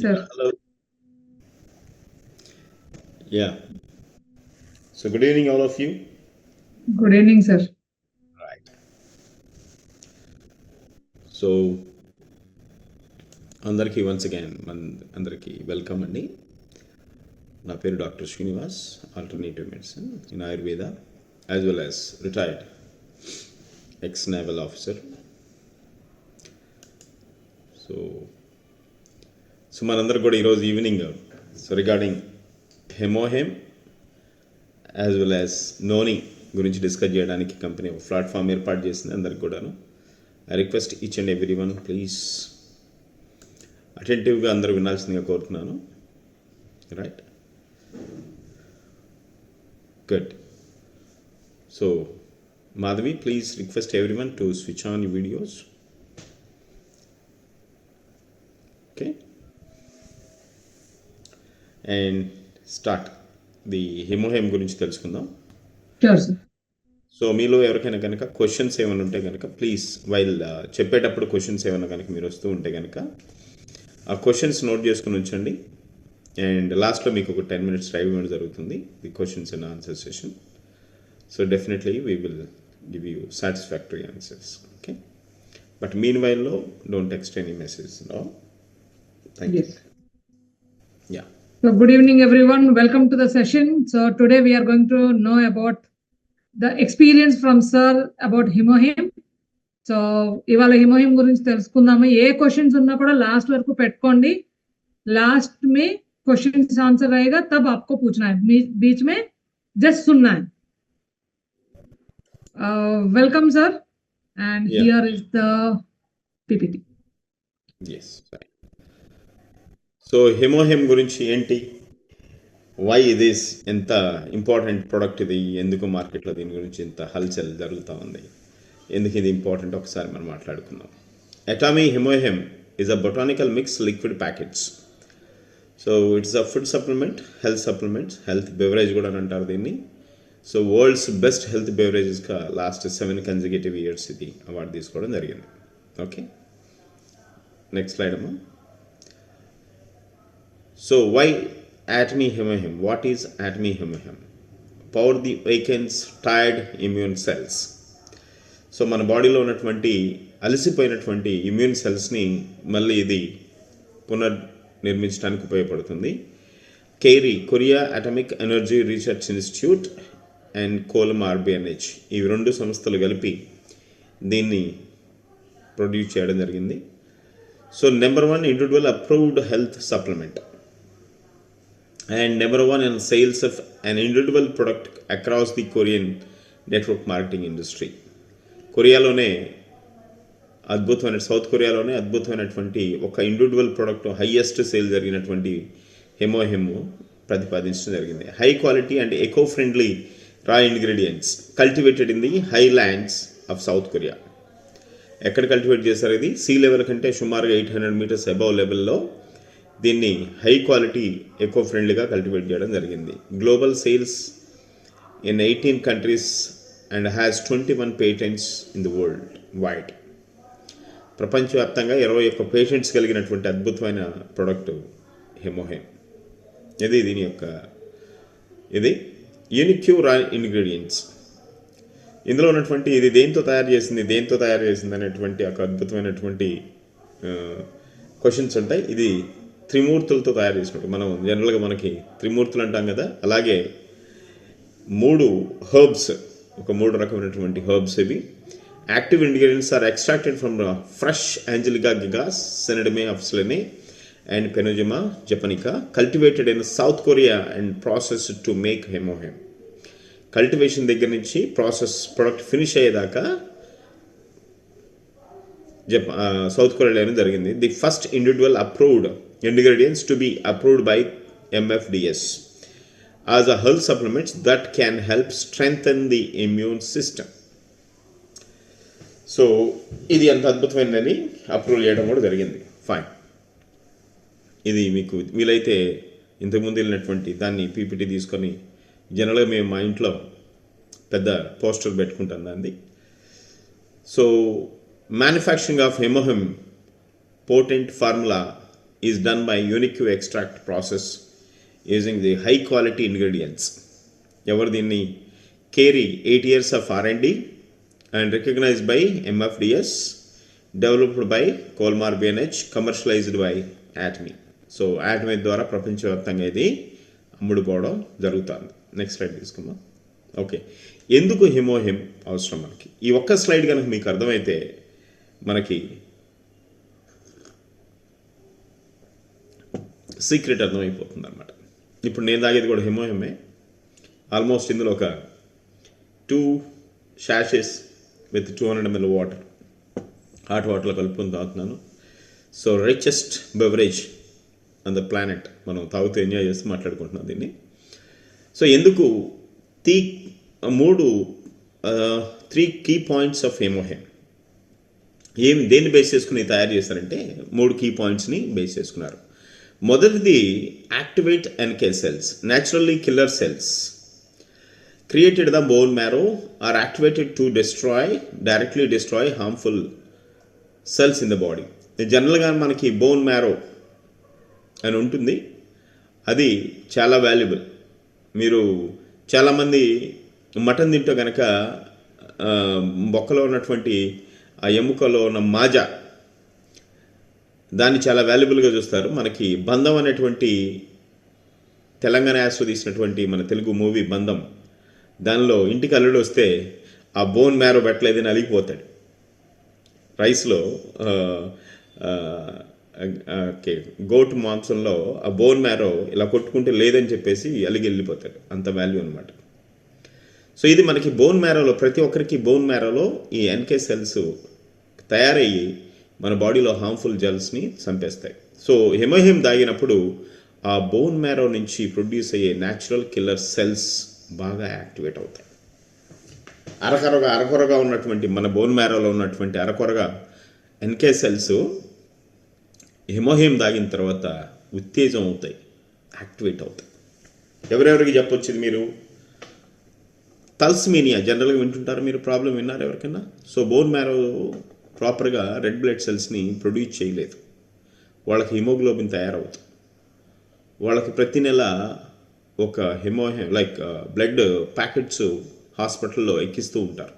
sir. Hello. Yeah. So good evening, all of you. Good evening, sir. Right. So అందరికీ once again అందరికీ welcome అండి. నా పేరు doctor Srinivas, alternative medicine in Ayurveda as well as retired ex naval officer. So so మనందరూ కూడా ఈరోజు evening regarding HemoHIM as well as noni గురించి discuss చేయడానికి కంపెనీ ఒక ప్లాట్ఫామ్ ఏర్పాటు చేసింది అందరికి కూడాను. I request each and every one please అటెంటివ్గా అందరూ వినాల్సిందిగా కోరుతున్నాను. Right, good. So Madhavi, please request every one to switch on you videos. Okay, and start the HemoHIM గురించి తెలుసుకుందాం. Sure, sir. సో మీలో ఎవరికైనా కనుక క్వశ్చన్స్ ఏమైనా ఉంటే కనుక ప్లీజ్ వైల్ చెప్పేటప్పుడు క్వశ్చన్స్ ఏమైనా కనుక మీరు వస్తూ ఉంటే కనుక ఆ క్వశ్చన్స్ నోట్ చేసుకుని ఉంచండి. అండ్ లాస్ట్లో మీకు ఒక 10 minutes టైం ఇవ్వడం జరుగుతుంది, the questions and answer session. So definitely we will give you satisfactory answers. Okay, but meanwhile don't text any message. No, thank you. Yes. Yeah. So, good evening, everyone. Welcome to the session. So, today we are going to know about the experience from sir about hemoheme. So ఇవాళ HemoHIM గురించి తెలుసుకుందాము. ఏ questions ఉన్నా కూడా last వరకు పెట్టుకోండి. Last में question answer रहेगा तब आपको पूछना है, बीच में जस्ट सुनना है. Welcome sir, and here is the PPT. yes. So HemoHIM గురించి ఏంటి, వై దిస్, ఎంత ఇంపార్టెంట్ ప్రోడక్ట్ ఇది, ఎందుకు మార్కెట్లో దీని గురించి ఇంత హల్చల్ జరుగుతూ ఉంది, ఎందుకు ఇది ఇంపార్టెంట్ ఒకసారి మనం మాట్లాడుకుందాం. Atomy HemoHIM is a botanical mix liquid packets. So it's a food supplement, health supplement, health beverage కూడా అని అంటారు దీన్ని. సో వరల్డ్స్ బెస్ట్ హెల్త్ బెవరేజెస్గా లాస్ట్ 7 consecutive years ఇది అవార్డు తీసుకోవడం జరిగింది. ఓకే, నెక్స్ట్ స్లైడ్ అమ్మా. So why Atomy hemoheme? What is atomy hemoheme? Power the awakens tired immune cells. So మన బాడీలో ఉన్నటువంటి అలసిపోయినటువంటి ఇమ్యూన్ సెల్స్ని మళ్ళీ ఇది పునర్నిర్మించడానికి ఉపయోగపడుతుంది. Korea atomic energy research institute and Kolmar BNH, ఇవి 2 సంస్థలు కలిపి దీన్ని ప్రొడ్యూస్ చేయడం జరిగింది. So number 1 individual approved health supplement and number 1 in sales of an individual product across the Korean network marketing industry. కొరియాలోనే అద్భుతమైన, సౌత్ కొరియాలోనే అద్భుతమైనటువంటి ఒక ఇండివిజువల్ ప్రోడక్ట్ హైయెస్ట్ సేల్ జరిగినటువంటి హెమోహెమ్ ప్రతిపాదించడం జరిగింది. High quality and eco friendly raw ingredients cultivated in the highlands of South Korea. ఎక్కడ cultivate చేశారు? ఇది sea level కంటే సుమారుగా 800 meters అబవ్ లెవెల్లో దీన్ని హై క్వాలిటీ ఎకో ఫ్రెండ్లీగా కల్టివేట్ చేయడం జరిగింది. Global sales in 18 countries and has 21 patents in the world wide. ప్రపంచవ్యాప్తంగా 21 పేటెంట్స్ కలిగినటువంటి అద్భుతమైన ప్రోడక్ట్ హెమోహెమ్. ఇది దీని యొక్క ఇది యూనిక్యూ రా ఇంగ్రీడియంట్స్. ఇందులో ఉన్నటువంటి ఇది దేంతో తయారు చేసింది అనేటువంటి ఒక అద్భుతమైనటువంటి క్వశ్చన్స్ ఉంటాయి. ఇది త్రిమూర్తులతో తయారు చేసినట్టు, మనం జనరల్గా మనకి త్రిమూర్తులు అంటాం కదా, అలాగే 3 హర్బ్స్, ఒక 3 రకమైనటువంటి హర్బ్స్ ఇవి. Active ingredients are extracted from fresh Angelica gigas, Cnidium officinale and Paeonia japonica, cultivated in South Korea and processed to make HemoHIM. Cultivation దగ్గర నుంచి ప్రాసెస్ ప్రొడక్ట్ ఫినిష్ అయ్యేదాకా సౌత్ కొరియాలోనే జరిగింది. The first individual approved ingredients to be approved by MFDS as a health supplement that can help strengthen the immune system. So ఇది అంత అద్భుతమైనదని approve చేయడం కూడా జరిగింది. ఫైన్, ఇది మీకు వీలైతే ఇంతకుముందు వెళ్ళినటువంటి దాన్ని పీపీటీ తీసుకొని జనరల్గా మేము మా ఇంట్లో పెద్ద పోస్టర్ పెట్టుకుంటాం దాన్ని. So manufacturing of HemoHIM potent formula is done by unique extract process using the high quality ingredients. ఎవరు దీన్ని Carey 8 years of R&D and recognized by MFDS, developed by Colmar BNH, commercialized by Atmi. So Atmi ద్వారా ప్రపంచవ్యాప్తంగా ఇది అమ్ముడుపోవడం జరుగుతుంది. Next slide తీసుకుందాం. Okay, ఎందుకు HemoHIM అవసరం మనకి? ఈ ఒక్క స్లైడ్ కనుక మీకు అర్థమైతే మనకి సీక్రెట్ అర్థమైపోతుంది అనమాట. ఇప్పుడు నేను తాగేది కూడా హిమోహిమే. ఆల్మోస్ట్ ఇందులో ఒక 2 sachets విత్ 200 ml వాటర్, హాట్ వాటర్లో కలుపుకొని తాగుతున్నాను. So richest beverage on the planet. మనం తాగుతూ ఎంజాయ్ చేస్తూ మాట్లాడుకుంటున్నాం దీన్ని. సో ఎందుకు three key points of HemoHIM దేన్ని బేస్ చేసుకుని తయారు చేశారంటే 3 కీ పాయింట్స్ని బేస్ చేసుకున్నారు. మొదటిది activate NK cells, naturally killer cells created the bone marrow are activated to directly destroy harmful cells in the body. జనరల్గా మనకి బోన్ మ్యారో అని ఉంటుంది, అది చాలా వాల్యుబుల్. మీరు చాలామంది మటన్ తింటే కనుక బొక్కలో ఉన్నటువంటి ఆ ఎముకలో ఉన్న మాజా దాన్ని చాలా వాల్యుబుల్గా చూస్తారు. మనకి బంధం అనేటువంటి తెలంగాణ యాస్లో తీసినటువంటి మన తెలుగు మూవీ బంధం, దానిలో ఇంటికి అల్లుడు వస్తే ఆ బోన్ మ్యారో పెట్టలేదని అలిగిపోతాడు. రైస్లో గోటు మాంసంలో ఆ బోన్ మ్యారో ఇలా కొట్టుకుంటే లేదని చెప్పేసి అలిగి వెళ్ళిపోతాడు. అంత వాల్యూ అనమాట. సో ఇది మనకి బోన్ మ్యారోలో, ప్రతి ఒక్కరికి బోన్ మ్యారోలో ఈ ఎన్కే సెల్స్ తయారయ్యి మన బాడీలో హార్మ్ఫుల్ జెల్స్ని చంపేస్తాయి. సో హిమోహిమ్ తాగినప్పుడు ఆ బోన్ మ్యారో నుంచి ప్రొడ్యూస్ అయ్యే న్యాచురల్ కిల్లర్ సెల్స్ బాగా యాక్టివేట్ అవుతాయి. అరకొరగా ఉన్నటువంటి మన బోన్ మ్యారోలో ఉన్నటువంటి అరకొరగా ఎన్కే సెల్స్ హిమోహిమ్ తాగిన తర్వాత ఉత్తేజం అవుతాయి, యాక్టివేట్ అవుతాయి. ఎవరెవరికి చెప్పొచ్చింది మీరు? థాలసీమియా జనరల్గా వింటుంటారు మీరు, ప్రాబ్లం విన్నారు ఎవరికైనా? సో బోన్ మ్యారో ప్రాపర్గా రెడ్ బ్లడ్ సెల్స్ని ప్రొడ్యూస్ చేయలేదు, వాళ్ళకి హిమోగ్లోబిన్ తయారవుతుంది. వాళ్ళకి ప్రతి నెల ఒక బ్లడ్ ప్యాకెట్స్ హాస్పిటల్లో ఎక్కిస్తూ ఉంటారు.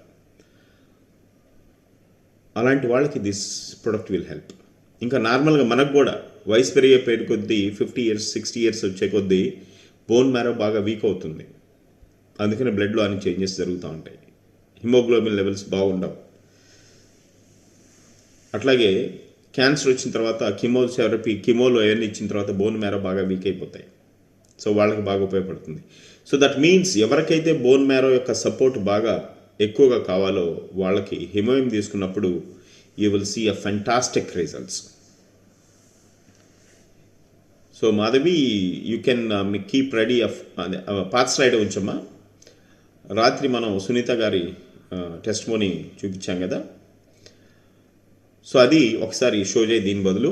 అలాంటి వాళ్ళకి దిస్ ప్రొడక్ట్ విల్ హెల్ప్. ఇంకా నార్మల్గా మనకు కూడా వయసు పెరిగే కొద్దీ 50 years 60 years వచ్చే కొద్దీ బోన్ మ్యారో బాగా వీక్ అవుతుంది. అందుకనే బ్లడ్లో అన్ని చేంజెస్ జరుగుతూ ఉంటాయి, హిమోగ్లోబిన్ లెవెల్స్ బాగుండవు. అట్లాగే క్యాన్సర్ వచ్చిన తర్వాత కిమోలో అవన్నీ ఇచ్చిన తర్వాత బోన్ మ్యారో బాగా వీక్ అయిపోతాయి. సో వాళ్ళకి బాగా ఉపయోగపడుతుంది. సో దట్ మీన్స్ ఎవరికైతే బోన్ మ్యారో యొక్క సపోర్ట్ బాగా ఎక్కువగా కావాలో వాళ్ళకి హిమోహిమ్ తీసుకున్నప్పుడు you will see a fantastic results. So Madhavi, you can keep ready పాత స్లైడ్ ఉంచమ్మా. రాత్రి మనం సునీత గారి టెస్టిమోనీ చూపించాం కదా, సో అది ఒకసారి షో చేయి దీని బదులు.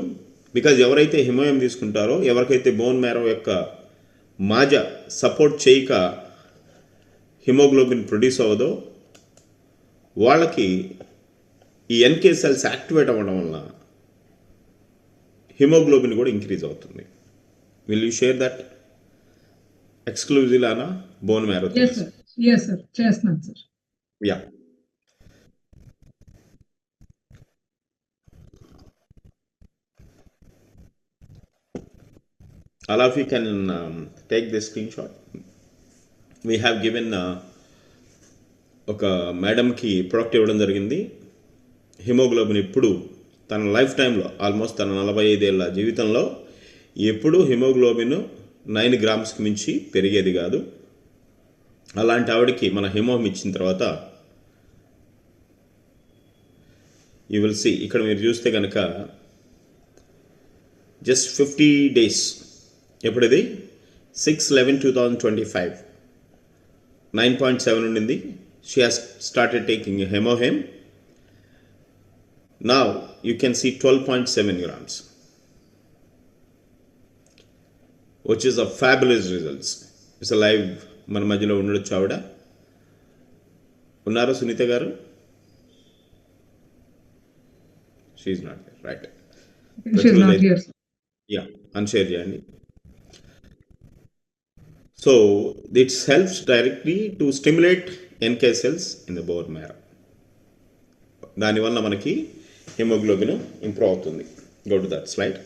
బికాజ్ ఎవరైతే హిమోహిమ్ తీసుకుంటారో, ఎవరికైతే బోన్ మ్యారో యొక్క మాజా సపోర్ట్ చేయక హిమోగ్లోబిన్ ప్రొడ్యూస్ అవ్వదో వాళ్ళకి ఈ ఎన్కే సెల్స్ యాక్టివేట్ అవ్వడం వలన హిమోగ్లోబిన్ కూడా ఇంక్రీజ్ అవుతుంది. Will you share that exclusive లానా బోన్ మ్యారో? yes sir చేస్తున్నాను సార్. Yeah, all of you can take this screenshot. We have given ఒక మేడంకి ప్రోడక్ట్ ఇవ్వడం జరిగింది. హిమోగ్లోబిన్ ఎప్పుడు తన లైఫ్ టైంలో, ఆల్మోస్ట్ తన 45 ఏళ్ళ జీవితంలో ఎప్పుడు హిమోగ్లోబిన్ 9 grams మించి పెరిగేది కాదు. అలాంటి ఆవిడకి మన హిమోహిమ్ ఇచ్చిన తర్వాత యూ విల్ సీ, ఇక్కడ మీరు చూస్తే కనుక జస్ట్ 50 days, ఎప్పుడది 6/11/2025 9.7 ఉండింది. She has started taking HemoHIM. Now you can see 12.7 grams, which is a fabulous results. It's a live మన మధ్యలో ఉండొచ్చు. ఆవిడ ఉన్నారా Sunitha garu? She is not there, right? She is not here. Yeah unshare చేయండి. So this helps directly to stimulate NK cells in the bone marrow. దానివల్ల మనకి haemoglobin improve అవుతుంది. Go to that slide.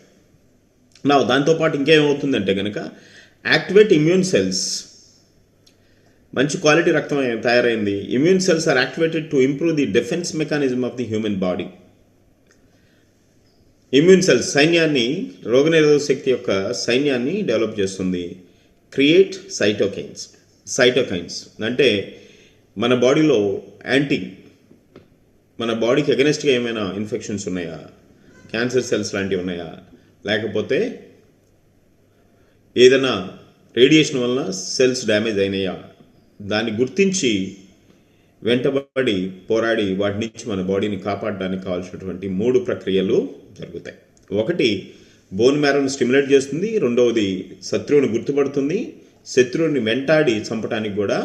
నా దాంతోపాటు ఇంకేమవుతుందంటే కనుక యాక్టివేట్ ఇమ్యూన్ సెల్స్. మంచి quality రక్తం తయారైంది. Immune cells are activated to improve the defence mechanism of the human body. Immune cells సైన్యాన్ని, రోగనిరోధక శక్తి యొక్క సైన్యాన్ని డెవలప్ చేస్తుంది. Create cytokines. సైటోకైన్స్ అంటే మన బాడీలో మన బాడీకి అగెనెస్ట్గా ఏమైనా ఇన్ఫెక్షన్స్ ఉన్నాయా, క్యాన్సర్ సెల్స్ లాంటివి ఉన్నాయా, లేకపోతే ఏదైనా రేడియేషన్ వలన సెల్స్ డ్యామేజ్ అయినాయా, దాన్ని గుర్తించి వెంటబడి పోరాడి వాటి నుంచి మన బాడీని కాపాడడానికి కావాల్సినటువంటి 3 ప్రక్రియలు జరుగుతాయి. ఒకటి బోన్ మ్యారోని స్టిమ్యులేట్ చేస్తుంది. రెండవది శత్రువుని గుర్తుపడుతుంది. శత్రువుని వెంటాడి చంపడానికి కూడా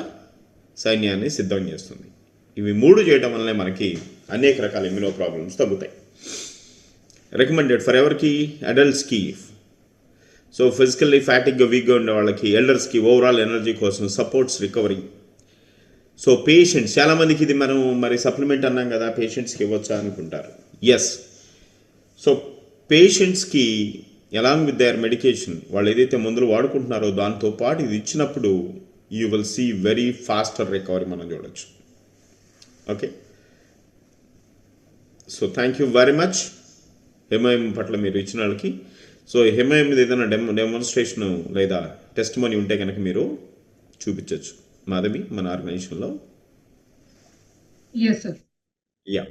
సైన్యాన్ని సిద్ధం చేస్తుంది. ఇవి 3 చేయడం వల్లనే మనకి అనేక రకాల ఇమ్యూనో ప్రాబ్లమ్స్ తగ్గుతాయి. రికమెండెడ్ ఫర్ ఎవరికి? అడల్ట్స్కి. సో ఫిజికల్లీ ఫ్యాటిక్గా వీక్గా ఉండే వాళ్ళకి, ఎల్డర్స్కి ఓవరాల్ ఎనర్జీ కోసం, సపోర్ట్స్ రికవరీ. సో పేషెంట్స్, చాలామందికి ఇది మనం మరి సప్లిమెంట్ అన్నాం కదా, పేషెంట్స్కి ఇవ్వచ్చా అనుకుంటారు. ఎస్. సో పేషెంట్స్కి అలాంగ్ విత్ దేర్ మెడికేషన్, వాళ్ళు ఏదైతే మందులు వాడుకుంటున్నారో దాంతోపాటు ఇది ఇచ్చినప్పుడు you will see very faster recovery మనం చూడొచ్చు. Okay. So thank you very much HemoHIM పట్ల మీరు ఇచ్చిన వాళ్ళకి. సో హిమోయం మీద ఏదైనా డెమోన్స్ట్రేషన్ లేదా టెస్ట్ మనీ ఉంటే కనుక మీరు చూపించవచ్చు మాధవి మన ఆర్గనైజేషన్లో. Yes, sir. Yeah.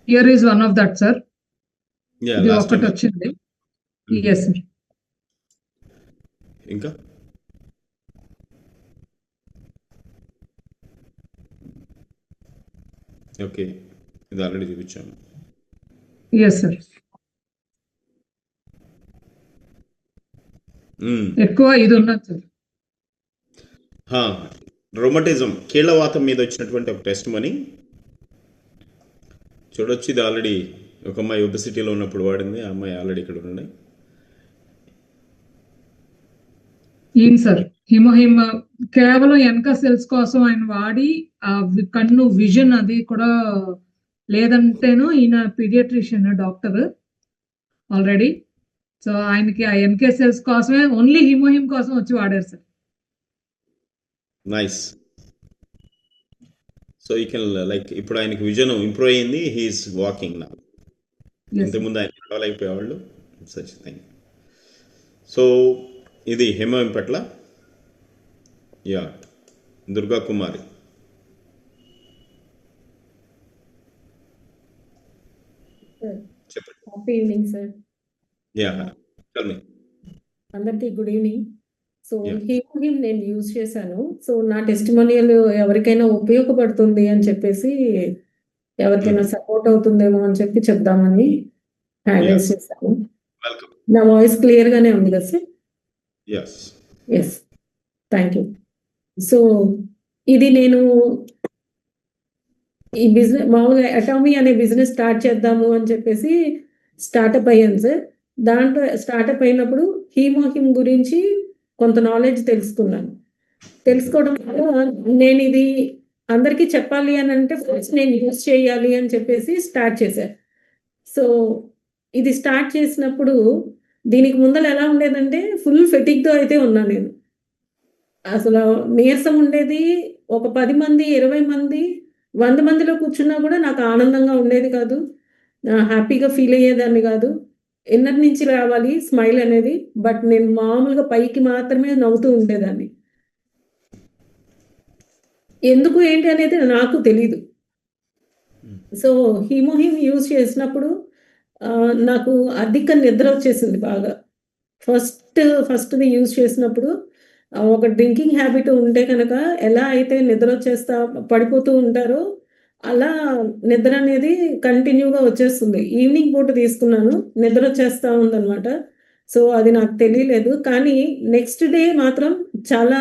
Here is one of that, sir. Yeah ఇది లాస్ట్ ఒకటి టైం. వచ్చింది. Yes, sir. ఇంకా ఓకే, ఇది ఆల్రెడీ చూపించాము. Yes, sir. ఎక్కువ ఇది ఉన్నది, సార్. రొమటిజం, కీళ్ళవాతం మీద వచ్చినటువంటి ఒక టెస్ట్ మనీ చూడొచ్చు. ఇది ఆల్రెడీ ఒక అమ్మాయి ఒబెసిటీలో ఉన్నప్పుడు వాడింది. ఆ అమ్మాయి ఆల్రెడీ ఇక్కడ ఉన్నాయి. ఏం సార్, హిమోహిమ్ కేవలం వెనక సెల్స్ కోసం ఆయన వాడి ఆ కన్ను విజన్ అది కూడా లేదంటేను ఈయన పీడియాట్రిషియన్ డాక్టర్ ఆల్రెడీ. సో ఆయనకి ఆ ఎన్కే సెల్స్ కోసమే, ఓన్లీ హిమోహిమ్ కోసం వచ్చి వాడారు sir. Nice. So you can like ఇప్పుడు ఆయనకి విజన్ ఇంప్రూవ్ అయ్యింది. హీఈస్ వాకింగ్ నా. ఇంతకుముందు ఆయన నడవలేకపోయేవాళ్ళు. Such thing. సో ఇది హిమోహిమ్ పట్ల. యా, దుర్గా కుమారి. చెప్పండి. Happy evening sir. Yeah, tell me. అందరికీ good evening. So Yeah. HemoHIM నేను యూజ్ చేశాను. సో నా టెస్టిమోనియల్ ఎవరికైనా ఉపయోగపడుతుంది అని చెప్పేసి, ఎవరికైనా సపోర్ట్ అవుతుందేమో అని చెప్పి చెప్దామని హ్యాండ్ రైజ్ చేశాను. వెల్కమ్. నా వాయిస్ క్లియర్ గానే ఉంది కదా sir? Yes. Yes, thank you. So ఇది నేను ఈ బిజినెస్ మామూలుగా అటామీ అనే బిజినెస్ స్టార్ట్ చేద్దాము అని చెప్పేసి స్టార్టప్ అయ్యాను సార్. దాంట్లో స్టార్టప్ అయినప్పుడు హీమోహిమ్ గురించి కొంత నాలెడ్జ్ తెలుసుకున్నాను. తెలుసుకోవడం వల్ల నేను ఇది అందరికీ చెప్పాలి అని అంటే ఫస్ట్ నేను యూజ్ చేయాలి అని చెప్పేసి స్టార్ట్ చేశాను. సో ఇది స్టార్ట్ చేసినప్పుడు దీనికి ముందర ఎలా ఉండేదంటే ఫుల్ ఫెటిక్తో అయితే ఉన్నాను నేను. అసలు నీరసం ఉండేది. ఒక 10 మంది 20 మంది 100 మందిలో కూర్చున్నా కూడా నాకు ఆనందంగా ఉండేది కాదు. హ్యాపీగా ఫీల్ అయ్యేదాన్ని కాదు. ఇన్నర్ నుంచి రావాలి స్మైల్ అనేది. బట్ నేను మామూలుగా పైకి మాత్రమే నవ్వుతూ ఉండేదాన్ని. ఎందుకు ఏంటి అనేది నాకు తెలీదు. సో హిమోహిమ్ యూజ్ చేసినప్పుడు నాకు అధిక నిద్ర వచ్చేసింది బాగా. ఫస్ట్‌ది యూజ్ చేసినప్పుడు ఒక డ్రింకింగ్ హ్యాబిట్ ఉంటే కనుక ఎలా అయితే నిద్ర వచ్చేస్తా పడిపోతూ ఉంటారో, అలా నిద్ర అనేది కంటిన్యూగా వచ్చేస్తుంది. ఈవినింగ్ పూట తీసుకున్నాను. నిద్ర వచ్చేస్తా ఉందనమాట. సో అది నాకు తెలియలేదు. కానీ నెక్స్ట్ డే మాత్రం చాలా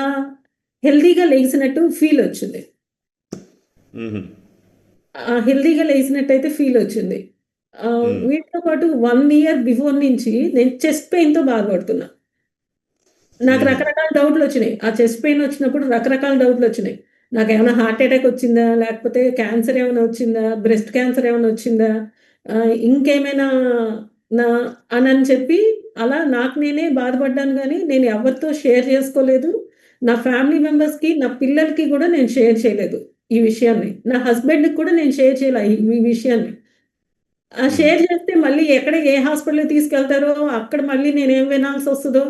హెల్తీగా లెగిసినట్టు ఫీల్ వచ్చింది. హెల్తీగా లేసినట్టయితే ఫీల్ వచ్చింది. వీటితో పాటు 1 ఇయర్ బిఫోర్ నుంచి నేను చెస్ట్ పెయిన్‌తో బాధపడుతున్నా. నాకు రకరకాల డౌట్‌లొచ్చినాయి. ఆ చెస్ట్ పెయిన్ వచ్చినప్పుడు రకరకాల డౌట్‌లొచ్చినాయి. నాకేమైనా హార్ట్ అటాక్ వచ్చిందా? లేకపోతే క్యాన్సర్ ఏమైనా వచ్చిందా? బ్రెస్ట్ క్యాన్సర్ ఏమైనా వచ్చిందా? ఇంకేమైనా నా అనని చెప్పి అలా నాకు నేనే బాధపడ్డాను గానీ, నేను ఎవరితో షేర్ చేసుకోలేదు. నా ఫ్యామిలీ మెంబర్స్‌కి, నా పిల్లలకి గూడా నేను షేర్ చేయలేదు ఈ విషయాన్ని. నా హస్బెండ్‌కి కూడా నేను షేర్ చేయలే ఈ విషయాన్ని. షేర్ చేస్తే మళ్ళీ ఏ హాస్పిటల్‌కి తీసుకెళ్తారో, అక్కడ మళ్ళీ నేనేం వినాల్సొస్తదో,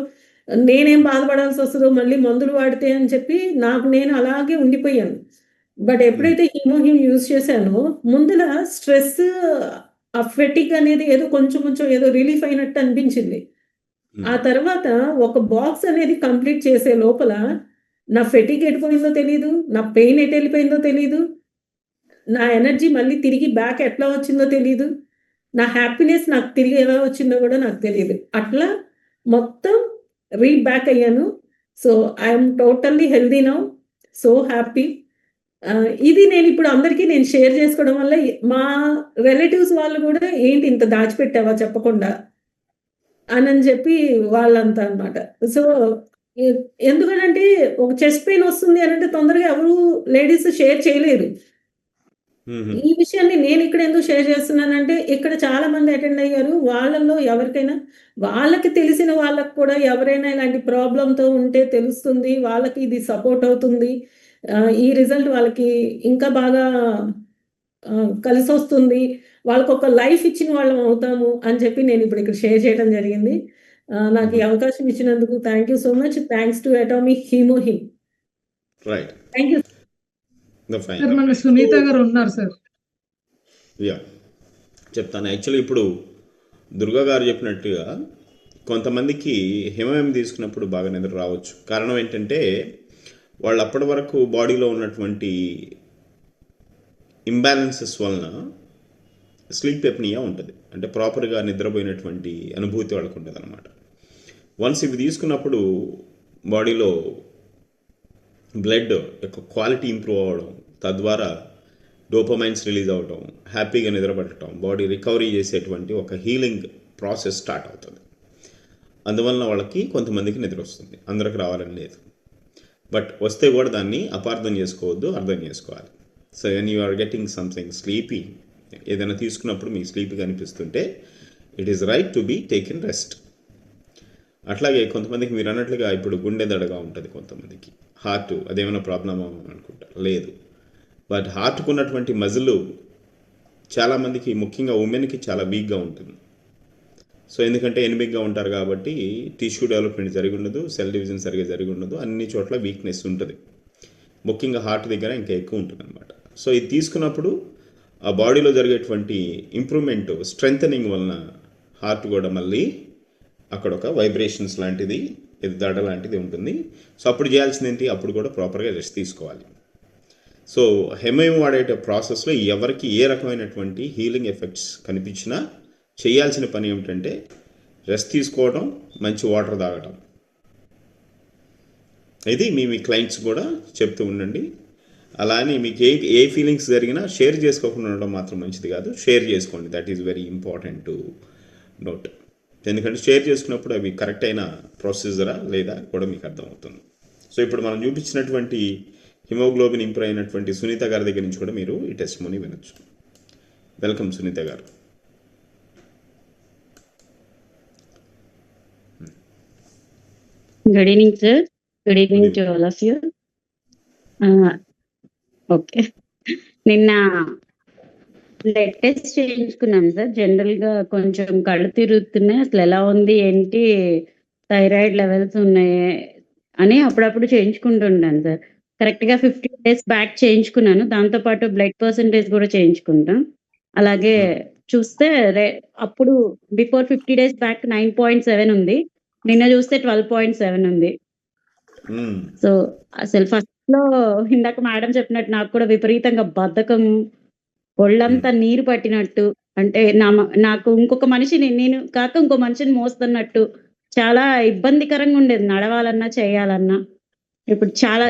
నేనేం బాధపడాల్సొస్తదో మళ్ళీ మందులు వాడితే అని చెప్పి నాకు నేను అలాగే ఉండిపోయాను. బట్ ఎప్పుడైతే హిమోహిమ్ యూజ్ చేశానో, ముందుల స్ట్రెస్, ఆ ఫెటిగ్ అనేది ఏదో కొంచెం కొంచెం ఏదో రిలీఫ్ అయినట్టు అనిపించింది. ఆ తర్వాత ఒక బాక్స్ అనేది కంప్లీట్ చేసే లోపల నా ఫెటిగ్ ఎటుపోయిందో తెలీదు. నా పెయిన్ ఎటెళ్ళిపోయిందో తెలీదు. నా ఎనర్జీ మళ్ళీ తిరిగి బ్యాక్ ఎట్లా వచ్చిందో తెలీదు. నా హ్యాపీనెస్ నాకు తిరిగి ఎలా వచ్చిందో గూడా నాకు తెలీదు. అట్లా మొత్తం బ్యాక్ అయ్యాను. So, I am totally healthy now. So happy. ఇది నేనిప్పుడు అందరికీ నేను షేర్ చేసుకోవడం వల్ల మా రిలేటివ్స్ వాళ్ళు గూడా ఏంటి ఇంత దాచిపెట్టావా చెప్పకుండా అనని చెప్పి వాళ్ళంతా అన్నమాట. సో, ఎ ఎందుకనంటే ఒక చెస్ట్ పెయిన్ వస్తుంది అనంటే తొందరగా ఎవరు లేడీస్ షేర్ చేయలేరు. ఈ విషయాన్ని నేనిక్కడ ఎందుకు షేర్ చేస్తున్నానంటే, ఇక్కడ చాలా మంది అటెండ్ అయ్యారు. వాళ్ళలో ఎవరికైనా వాళ్ళకి తెలిసిన వాళ్ళకి కూడా ఎవరైనా ఇలాంటి ప్రాబ్లమ్‌తో ఉంటే తెలుస్తుంది. వాళ్ళకి ఇది సపోర్ట్ అవుతుంది. ఈ రిజల్ట్ వాళ్ళకి ఇంకా బాగా కలిసొస్తుంది. వాళ్ళకొక లైఫ్ ఇచ్చిన వాళ్ళం అవుతాము అని చెప్పి నేనిప్పుడు ఇక్కడ షేర్ చేయడం జరిగింది. నాకు ఈ అవకాశం ఇచ్చినందుకు thank you so much. Thanks to Atomy HemoHIM. Right. Thank you. Fine. Sir మన సునీత గారు ఉన్నారు సార్. చెప్తాను. యాక్చువల్లీ ఇప్పుడు దుర్గా గారు చెప్పినట్టుగా కొంతమందికి హిమోహిమ్ తీసుకున్నప్పుడు బాగా నిద్ర రావచ్చు. కారణం ఏంటంటే వాళ్ళు అప్పటి వరకు బాడీలో ఉన్నటువంటి ఇంబ్యాలెన్సెస్ వలన స్లీప్ ఎప్నియా ఉంటుంది. అంటే ప్రాపర్గా నిద్రపోయినటువంటి అనుభూతి వాళ్ళకు ఉంటుంది అనమాట. వన్స్ ఇవి తీసుకున్నప్పుడు బాడీలో బ్లడ్ యొక్క క్వాలిటీ ఇంప్రూవ్ అవ్వడం, తద్వారా డోపమైన్స్ రిలీజ్ అవ్వడం, హ్యాపీగా నిద్రపట్టడం, బాడీ రికవరీ చేసేటువంటి ఒక హీలింగ్ ప్రాసెస్ స్టార్ట్ అవుతుంది. అందువలన వాళ్ళకి కొంతమందికి నిద్ర వస్తుంది. అందరికి రావాలని లేదు. బట్ వస్తే కూడా దాన్ని అపార్థం చేసుకోవద్దు, అర్థం చేసుకోవాలి. So when you are getting something sleepy, ఏదైనా తీసుకున్నప్పుడు మీకు స్లీపీగా అనిపిస్తుంటే it is right to be taken rest. అట్లాగే కొంతమందికి మీరు అన్నట్లుగా ఇప్పుడు గుండె దడగా ఉంటుంది, కొంతమందికి హార్ట్ అదేమైనా ప్రాబ్లమ్ అనుకుంటారు, లేదు. బట్ హార్ట్కు ఉన్నటువంటి మజిల్ చాలామందికి, ముఖ్యంగా ఉమెన్కి చాలా వీక్గా ఉంటుంది. సో ఎందుకంటే ఎనిమిక్గా ఉంటారు కాబట్టి టిష్యూ డెవలప్మెంట్ జరిగి ఉండదు, సెల్ డివిజన్ సరిగ్గా జరిగి ఉండదు, అన్ని చోట్ల వీక్నెస్ ఉంటుంది. ముఖ్యంగా హార్ట్ దగ్గర ఇంకా ఎక్కువ ఉంటుంది అనమాట. సో ఇది తీసుకున్నప్పుడు ఆ బాడీలో జరిగేటువంటి ఇంప్రూవ్మెంట్, స్ట్రెంథనింగ్ వలన హార్ట్ కూడా మళ్ళీ అక్కడ ఒక వైబ్రేషన్స్ లాంటిది, ఇది దడ లాంటిది ఉంటుంది. సో అప్పుడు చేయాల్సింది ఏంటి, అప్పుడు కూడా ప్రాపర్గా రెస్ట్ తీసుకోవాలి. సో హెమోహిమ్ వాడే ప్రాసెస్లో ఎవరికి ఏ రకమైనటువంటి హీలింగ్ ఎఫెక్ట్స్ కనిపించినా చేయాల్సిన పని ఏమిటంటే రెస్ట్ తీసుకోవడం, మంచి వాటర్ తాగటం. ఇది మీ క్లయింట్స్ కూడా చెప్తూ ఉండండి. అలా అని మీకు ఏ ఫీలింగ్స్ జరిగినా షేర్ చేసుకోకుండా ఉండడం మాత్రం మంచిది కాదు. షేర్ చేసుకోండి. That is very important to note. ఎందుకంటే షేర్ చేసుకున్నప్పుడు అవి కరెక్ట్ అయిన ప్రొసీజరా లేదా కూడా మీకు అర్థమవుతుంది. సో ఇప్పుడు మనం చూపించినటువంటి హిమోగ్లోబిన్ ఇంప్రూవ్ అయినటువంటి సునీత గారి దగ్గర నుంచి కూడా మీరు ఈ టెస్టిమోనీ వినొచ్చు. వెల్కమ్ సునీత గారు. Good evening, sir. Good evening to all of you. Okay. నిన్న బ్లడ్ టెస్ట్ చేయించుకున్నాం సార్. జనరల్ గా కొంచెం కళ్ళు తిరుగుతున్నాయి, అసలు ఎలా ఉంది ఏంటి, థైరాయిడ్ లెవెల్స్ ఉన్నాయి అని అప్పుడప్పుడు చేయించుకుంటుంటాను సార్. కరెక్ట్ గా 15 days బ్యాక్ చేయించుకున్నాను. దాంతో పాటు బ్లడ్ పర్సంటేజ్ కూడా చేయించుకుంటాం. అలాగే చూస్తే అప్పుడు బిఫోర్ 50 days బ్యాక్ 9.7 ఉంది, నిన్న చూస్తే 12.7 ఉంది. సో అసలు ఫస్ట్ లో ఇందాక మేడం చెప్పినట్టు నాకు కూడా విపరీతంగా బద్ధకం, ఒళ్ళంతా నీరు పట్టినట్టు, అంటే నాకు ఇంకొక మనిషిని నేను కాక ఇంకో మనిషిని మోస్తున్నట్టు చాలా ఇబ్బందికరంగా ఉండేది నడవాలన్నా చేయాలన్నా. ఇప్పుడు చాలా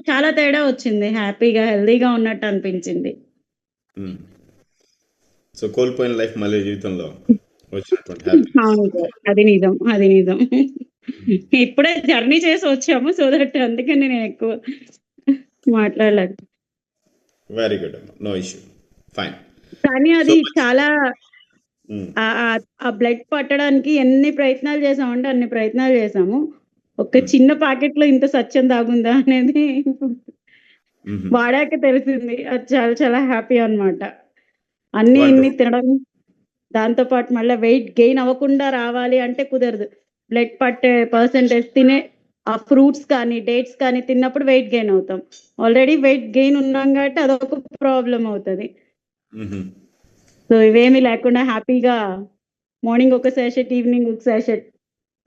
చాలా తేడా వచ్చింది, హ్యాపీగా హెల్దీగా ఉన్నట్టు అనిపించింది. సో కోల్పోయిన లైఫ్ మళ్ళీ జీవితంలో వచ్చినటువంటి హ్యాపీ. అవును సార్, అది నిజం, అది నిజం. ఇప్పుడే జర్నీ చేసి వచ్చాము, సో దట్ అందుకని నేను ఎక్కువ మాట్లాడలేదు. Very good, no issue, fine. కానీ అది చాలా ఆ బ్లడ్ పట్టడానికి ఎన్ని ప్రయత్నాలు చేసామంటే అన్ని ప్రయత్నాలు చేసాము. ఒక చిన్న ప్యాకెట్ లో ఇంత సత్యం దాగుందా అనేది వాడాక తెలిసింది. అది చాలా చాలా హ్యాపీ అన్నమాట. ఇన్ని తినడం, దాంతో పాటు మళ్ళీ వెయిట్ గెయిన్ అవ్వకుండా రావాలి అంటే కుదరదు. బ్లడ్ పట్టే పర్సంటేజ్ తినే ఆ ఫ్రూట్స్ కానీ డేట్స్ కానీ తిన్నప్పుడు వెయిట్ గెయిన్ అవుతాం. ఆల్రెడీ వెయిట్ గెయిన్ ఉన్నాం కాబట్టి అదొక ప్రాబ్లం అవుతుంది. సో ఇవేమీ లేకుండా హ్యాపీగా మార్నింగ్ ఒక శాషెట్, ఈవినింగ్ ఒక శాషెట్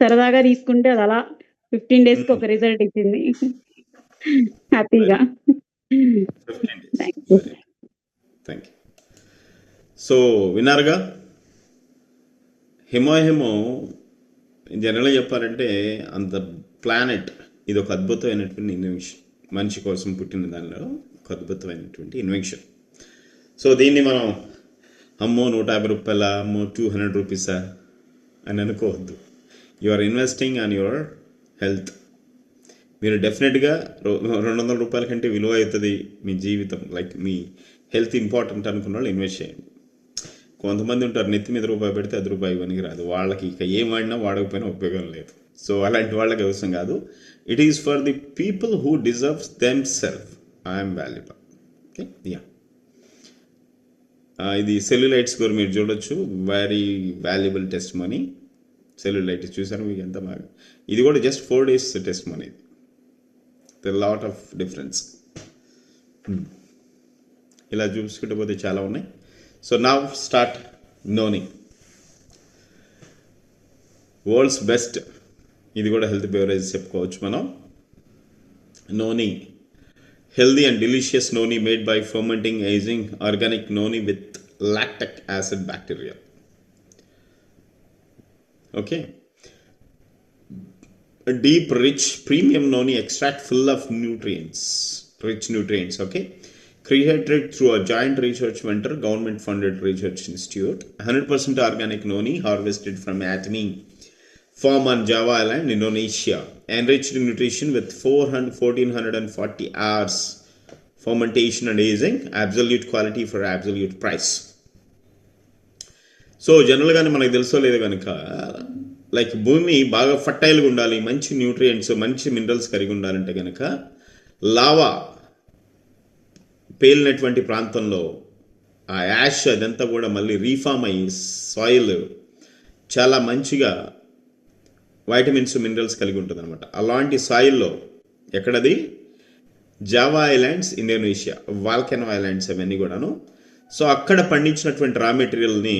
సరదాగా తీసుకుంటే అది అలా 15 days కి ఒక రిజల్ట్ ఇచ్చింది హ్యాపీగా. Thank you. సో విన్నారుగా, హిమో జనరల్గా చెప్పాలంటే అంత ప్లానెట్ ఇది ఒక అద్భుతమైనటువంటి ఇన్వెన్షన్, మనిషి కోసం పుట్టిన దానిలో ఒక అద్భుతమైనటువంటి ఇన్వెన్షన్. సో దీన్ని మనం అమ్మో 150 రూపాయల, అమ్మో 200 రూపీసా అని అనుకోవద్దు. You are investing on your health. మీరు డెఫినెట్గా 200 రూపాయల కంటే విలువ అవుతుంది మీ జీవితం. లైక్ మీ హెల్త్ ఇంపార్టెంట్ అనుకున్న వాళ్ళు ఇన్వెస్ట్ చేయండి. కొంతమంది ఉంటారు నెత్తి మీద రూపాయి పెడితే ₹10 ఇవ్వనికి రాదు, వాళ్ళకి ఇక ఏం వాడినా వాడకపోయినా ఉపయోగం లేదు. సో అలాంటి వాళ్ళకి అవసరం కాదు. It is for the people who deserves them self. I'm valuable. Okay, yeah. ఇది సెల్యులైట్స్ కూడా మీరు చూడొచ్చు, very valuable test money. Cellulites చూసారు మీకు ఎంత బాగా. ఇది కూడా just 4 days test money. The lot of difference. ఇలా చూసుకుంటూ పోతే చాలా ఉన్నాయి. So now start noni, world's best. ఇది కూడా హెల్త్ బెవరేజ్ చెప్పుకోవచ్చు మనం. Noni, healthy and delicious noni made by fermenting aging organic noni with lactic acid bacteria. Okay, a deep rich premium noni extract full of rich nutrients. Okay, created through a joint research venture, government funded research institute. 100% organic noni harvested from Atmi farm on Java Island, Indonesia. Enriched nutrition with 1440 hours fermentation and aging. Absolute quality for absolute price. So జనరల్గానే మనకు తెలుసో లేదు కనుక, like భూమి బాగా ఫర్టైల్గా ఉండాలి, మంచి nutrients మంచి మినరల్స్ కలిగి ఉండాలంటే కనుక లావా పేలినటువంటి ప్రాంతంలో ఆ యాష్ అదంతా కూడా మళ్ళీ రీఫామ్ అయ్యి సాయిల్ చాలా మంచిగా వైటమిన్స్ మినరల్స్ కలిగి ఉంటుంది అనమాట. అలాంటి సాయిల్లో ఎక్కడది, Java islands, Indonesia, volcano islands అవన్నీ కూడాను. సో అక్కడ పండించినటువంటి రా మెటీరియల్ని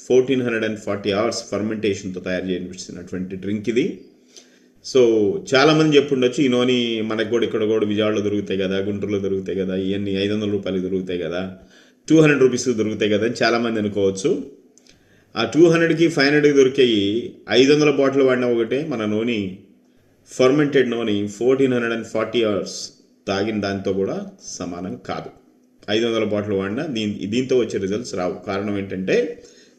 1440 hours ఫర్మెంటేషన్తో తయారు చేసినటువంటి డ్రింక్ ఇది. సో చాలామంది చెప్పుండొచ్చు, ఈ నోని మనకు కూడా ఇక్కడ కూడా విజయవాడలో దొరుకుతాయి కదా, గుంటూరులో దొరుకుతాయి కదా, ఇవన్నీ 500 రూపాయలు దొరుకుతాయి కదా, 200 రూపీస్ దొరుకుతాయి కదా అని చాలామంది అనుకోవచ్చు. ఆ 200కి 500కి దొరికేవి 500 బాటిల్ వాడిన ఒకటే మన నోని, ఫర్మెంటెడ్ నోని 1440 hours తాగిన దాంతో కూడా సమానం కాదు. 500 బాటిల్ వాడినా దీంతో వచ్చే రిజల్ట్స్ రావు. కారణం ఏంటంటే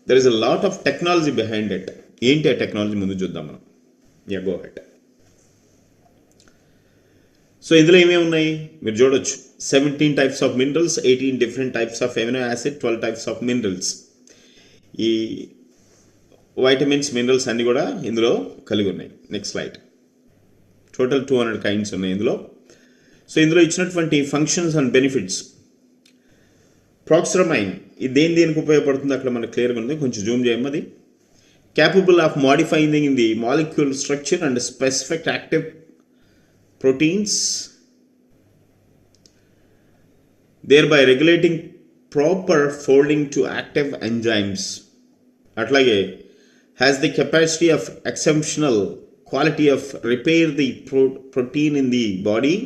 there is a lot of technology behind it. ఏంటి ఆ టెక్నాలజీ ముందు చూద్దాం మనం. Yeah, go head. సో ఇందులో ఏమేమి ఉన్నాయి మీరు చూడొచ్చు. 17 types of minerals, 18 different types of amino acid, 12 types of minerals. ఈ వైటమిన్స్ మినరల్స్ అన్నీ కూడా ఇందులో కలిగి ఉన్నాయి. Next slide. టోటల్ 200 kinds ఉన్నాయి ఇందులో. సో ఇందులో ఇచ్చినటువంటి ఫంక్షన్స్ అండ్ బెనిఫిట్స్. ప్రాక్సరమైన్ ఇది దేనికి ఉపయోగపడుతుంది అక్కడ మనకు క్లియర్గా ఉంది. కొంచెం జూమ్ చేయము. అది capable of modifying the molecule structure and specific active proteins, thereby regulating proper folding to active enzymes. Atlage has the capacity of exceptional quality of repair the protein in the body,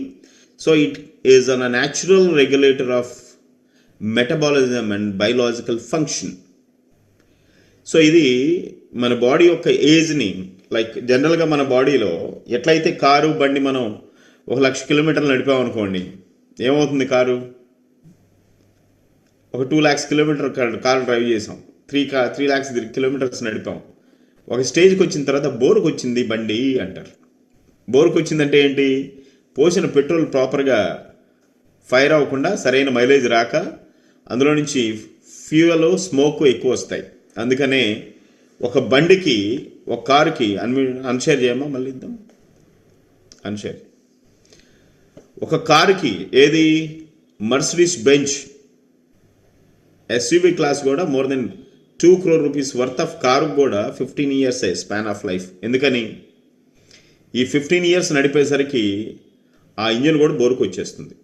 so it is a natural regulator of metabolism and biological function. So ఇది మన body యొక్క ఏజ్ని, like జనరల్గా మన బాడీలో ఎట్లయితే car బండి మనం 1,00,000 కిలోమీటర్లు నడిపామనుకోండి, ఏమవుతుంది? కారు ఒక 2 lakhs కిలోమీటర్ కారు డ్రైవ్ చేసాం, 3 lakhs కిలోమీటర్స్ నడిపాం. ఒక స్టేజ్కి వచ్చిన తర్వాత బోర్కి వచ్చింది బండి అంటారు. బోర్కి వచ్చిందంటే ఏంటి? పోసిన పెట్రోల్ ప్రాపర్గా ఫైర్ అవ్వకుండా, సరైన మైలేజ్ రాక, అందులో నుంచి ఫ్యూయల్ స్మోక్ ఎక్కువ వస్తాయి. అందుకనే ఒక బండికి, ఒక కారుకి అన్షేర్ చేయమా, మళ్ళీ ఇద్దాం అన్షేర్. ఒక కారుకి ఏది మర్సిడీస్ బెంజ్ ఎస్యూవీ క్లాస్ కూడా more than 2 crore rupees worth of car కూడా 15 years స్పాన్ ఆఫ్ లైఫ్. ఎందుకని? ఈ 15 years నడిపేసరికి ఆ ఇంజిన్ కూడా బోరుకు వచ్చేస్తుంది.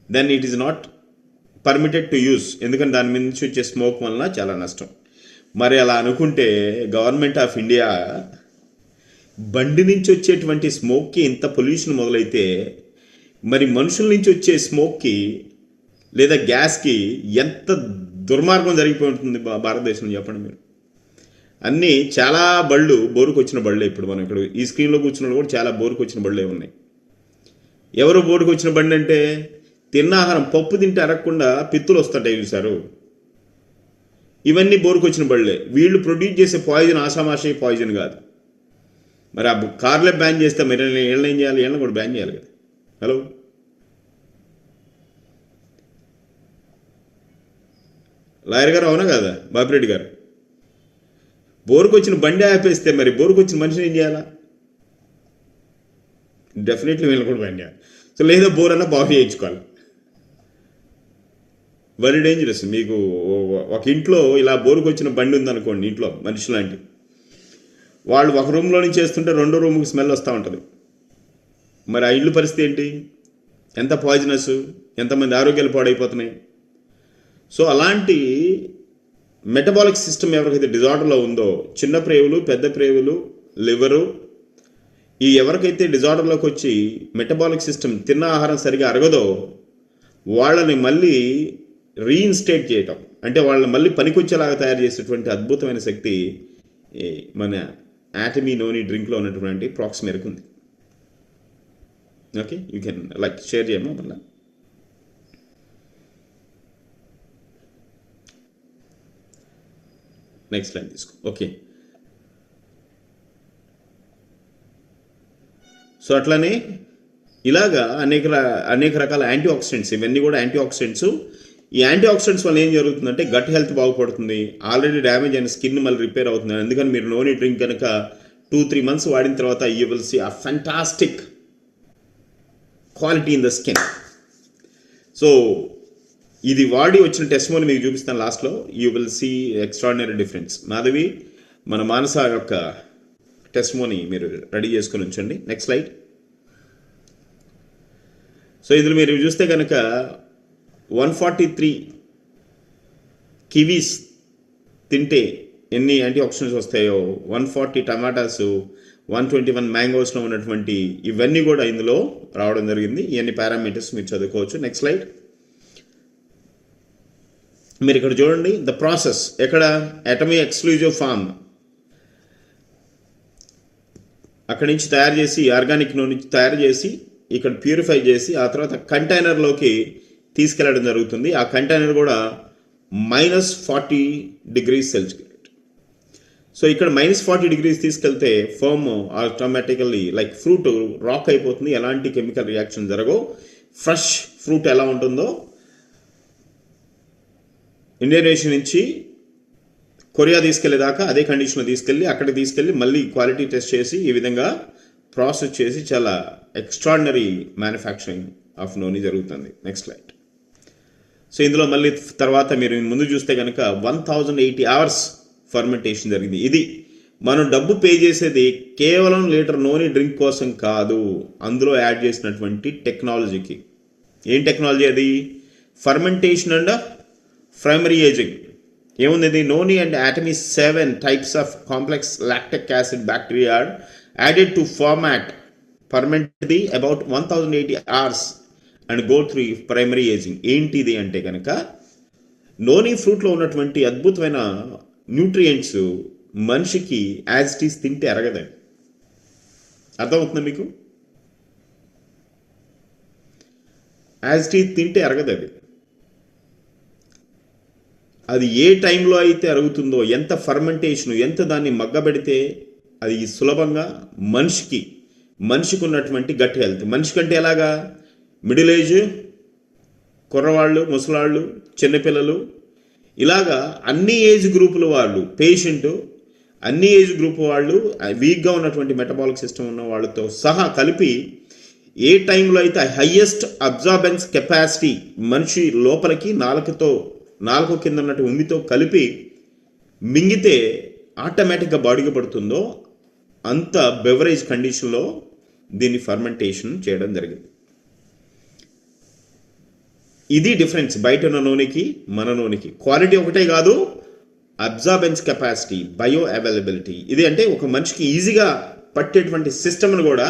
Then it is not permitted to use, ఎందుకంటే దాని మీద నుంచి వచ్చే స్మోక్ వలన చాలా నష్టం. మరి అలా అనుకుంటే గవర్నమెంట్ ఆఫ్ ఇండియా బండి నుంచి వచ్చేటువంటి స్మోక్కి ఇంత పొల్యూషన్ మొదలైతే, మరి మనుషుల నుంచి వచ్చే స్మోక్కి లేదా గ్యాస్కి ఎంత దుర్మార్గం జరిగిపోయి ఉంటుంది భారతదేశంలో, చెప్పండి మీరు. అన్నీ చాలా బళ్ళు బోరుకు వచ్చిన బళ్ళే. ఇప్పుడు మనం ఇక్కడ ఈ స్క్రీన్లో కూర్చున్న కూడా చాలా బోరుకు వచ్చిన బళ్ళే ఉన్నాయి. ఎవరు బోరుకు వచ్చిన బండి అంటే, తిన్న ఆహారం పప్పు తింటే అరగకుండా పిత్తులు వస్తుంటాయి చూసారు, ఇవన్నీ బోరుకు వచ్చిన బళ్ళే. వీళ్ళు ప్రొడ్యూస్ చేసే పాయిజన్ ఆషామాషి పాయిజన్ కాదు. మరి ఆ కార్లే బ్యాన్ చేస్తే మరి వీళ్ళని ఏం చేయాలి? వీళ్ళని కూడా బ్యాన్ చేయాలి కదా. హలో, లాయర్ గారు అవునా కదా బాపిరెడ్డి గారు? బోరుకు వచ్చిన బండి ఆపేస్తే మరి బోరుకు వచ్చిన మనిషిని ఏం చేయాలా? డెఫినెట్లీ వీళ్ళని కూడా బ్యాన్ చేయాలి. సో లేదా బోర్ అన్నా బాగు చేయించుకోవాలి. Very dangerous. మీకు ఒక ఇంట్లో ఇలా బోరుకు వచ్చిన బండి ఉందనుకోండి, ఇంట్లో మనిషి లాంటి వాళ్ళు ఒక రూమ్లో నుంచి చేస్తుంటే 2వ రూమ్కి స్మెల్ వస్తూ ఉంటుంది. మరి ఆ ఇల్లు పరిస్థితి ఏంటి? ఎంత పాయిజనస్, ఎంతమంది ఆరోగ్యాలు పాడైపోతున్నాయి. సో అలాంటి మెటబాలిక్ సిస్టమ్ ఎవరికైతే డిజార్డర్లో ఉందో, చిన్న ప్రేవులు, పెద్ద ప్రేవులు, లివరు, ఈ ఎవరికైతే డిజార్డర్లోకి వచ్చి మెటబాలిక్ సిస్టమ్, తిన్న ఆహారం సరిగా అరగదో, వాళ్ళని మళ్ళీ రీఇన్స్టేట్ చేయటం, అంటే వాళ్ళని మళ్ళీ పనికొచ్చేలాగా తయారు చేసేటువంటి అద్భుతమైన శక్తి మన యాటమీ నోని డ్రింక్లో ఉన్నటువంటి ప్రాక్సిమెర్కి ఉంది. Okay, you can like share చేయమా మళ్ళీ. నెక్స్ట్ లైన్ తీసుకో. ఓకే, సో అట్లానే ఇలాగా అనేక రకాల యాంటీ ఆక్సిడెంట్స్, ఇవన్నీ కూడా యాంటీ ఆక్సిడెంట్స్. ఈ యాంటీ ఆక్సిడెంట్స్ వల్ల ఏం జరుగుతుందంటే గట్ హెల్త్ బాగుపడుతుంది, ఆల్రెడీ డ్యామేజ్ అయిన స్కిన్ మళ్ళీ రిపేర్ అవుతుంది. అందుకని మీరు నోని డ్రింక్ కనుక 2-3 months వాడిన తర్వాత you will see a fantastic quality in the skin. So ఇది వాడి వచ్చిన టెస్టిమోనీ మీకు చూపిస్తాను లాస్ట్లో. You will see extraordinary difference. Madhavi, మన మానస యొక్క టెస్టిమోనీ మీరు రెడీ చేసుకొని ఉంచండి. Next slide. సో ఇందులో మీరు చూస్తే కనుక 143 కివీస్ తింటే ఎన్ని యాంటీ ఆక్సిడెంట్స్ వస్తాయో, 140 టమాటాస్, 121 మ్యాంగోస్లో ఉన్నటువంటి ఇవన్నీ కూడా ఇందులో రావడం జరిగింది. ఇవన్నీ పారామీటర్స్ మీరు చదువుకోవచ్చు. Next slide. మీరు ఇక్కడ చూడండి ద ప్రాసెస్. ఎక్కడ? అటమీ ఎక్స్క్లూజివ్ ఫార్మ్, అక్కడి నుంచి తయారు చేసి, ఆర్గానిక్ నుంచి తయారు చేసి ఇక్కడ ప్యూరిఫై చేసి ఆ తర్వాత కంటైనర్లోకి తీసుకెళ్ళడం జరుగుతుంది. ఆ కంటైనర్ కూడా -40 degrees సెల్సియస్. సో ఇక్కడ -40 degrees తీసుకెళ్తే firm automatically like fruit rock అయిపోతుంది, ఎలాంటి కెమికల్ రియాక్షన్ జరగవు. ఫ్రెష్ ఫ్రూట్ ఎలా ఉంటుందో ఇండోనేషియా నుంచి కొరియా తీసుకెళ్లేదాకా అదే కండిషన్లో తీసుకెళ్ళి అక్కడికి తీసుకెళ్ళి మళ్ళీ క్వాలిటీ టెస్ట్ చేసి ఈ విధంగా ప్రాసెస్ చేసి చాలా ఎక్స్ట్రాడినరీ మ్యానుఫ్యాక్చరింగ్ ఆఫ్ నోని జరుగుతుంది. Next slide. సో ఇందులో మళ్ళీ తర్వాత మీరు ముందు చూస్తే కనుక 1080 hours ఫర్మెంటేషన్ జరిగింది. ఇది మనం డబ్బు పే చేసేది కేవలం లీటర్ నూనె డ్రింక్ కోసం కాదు, అందులో యాడ్ చేసినటువంటి టెక్నాలజీకి. ఏం టెక్నాలజీ అది? Fermentation and primary ageing. ఏముంది ఇది? నోని and atomy 7 types of complex lactic acid bacteria are added to ferment the about 1080 hours and go through primary aging. ఏంటిది అంటే కనుక నోని ఫ్రూట్లో ఉన్నటువంటి అద్భుతమైన న్యూట్రియంట్స్ మనిషికి యాజ్ ఇట్ ఈస్ తింటే అరగదండి. అర్థమవుతుందా మీకు? యాజ్ ఇట్ ఈస్ తింటే అరగదు. అది ఏ టైంలో అయితే అరుగుతుందో, ఎంత ఫర్మెంటేషన్, ఎంత దాన్ని మగ్గబెడితే అది సులభంగా మనిషికి ఉన్నటువంటి గట్ హెల్త్. మనిషి కంటే ఎలాగా? మిడిల్ ఏజ్, కుర్రవాళ్ళు, ముసలాళ్ళు, చిన్నపిల్లలు, ఇలాగా అన్ని ఏజ్ గ్రూపుల వాళ్ళు, పేషెంట్, అన్ని ఏజ్ గ్రూప్ వాళ్ళు, వీక్గా ఉన్నటువంటి మెటబాలిక్ సిస్టమ్ ఉన్న వాళ్ళతో సహా కలిపి ఏ టైంలో అయితే హయ్యెస్ట్ అబ్జార్బెన్స్ కెపాసిటీ మనిషి లోపలికి నాలుగు కింద ఉన్నట్టు ఉమ్మితో కలిపి మింగితే ఆటోమేటిక్గా బాడీకి పడుతుందో అంత బెవరేజ్ కండిషన్లో దీన్ని ఫర్మెంటేషన్ చేయడం జరిగింది. ఇది డిఫరెన్స్ బయట ఉన్న నూనెకి మన నూనెకి. క్వాలిటీ ఒకటే కాదు, అబ్జార్బెన్స్ కెపాసిటీ, బయో అవైలబిలిటీ, ఇది అంటే ఒక మనిషికి ఈజీగా పట్టేటువంటి సిస్టమ్ను కూడా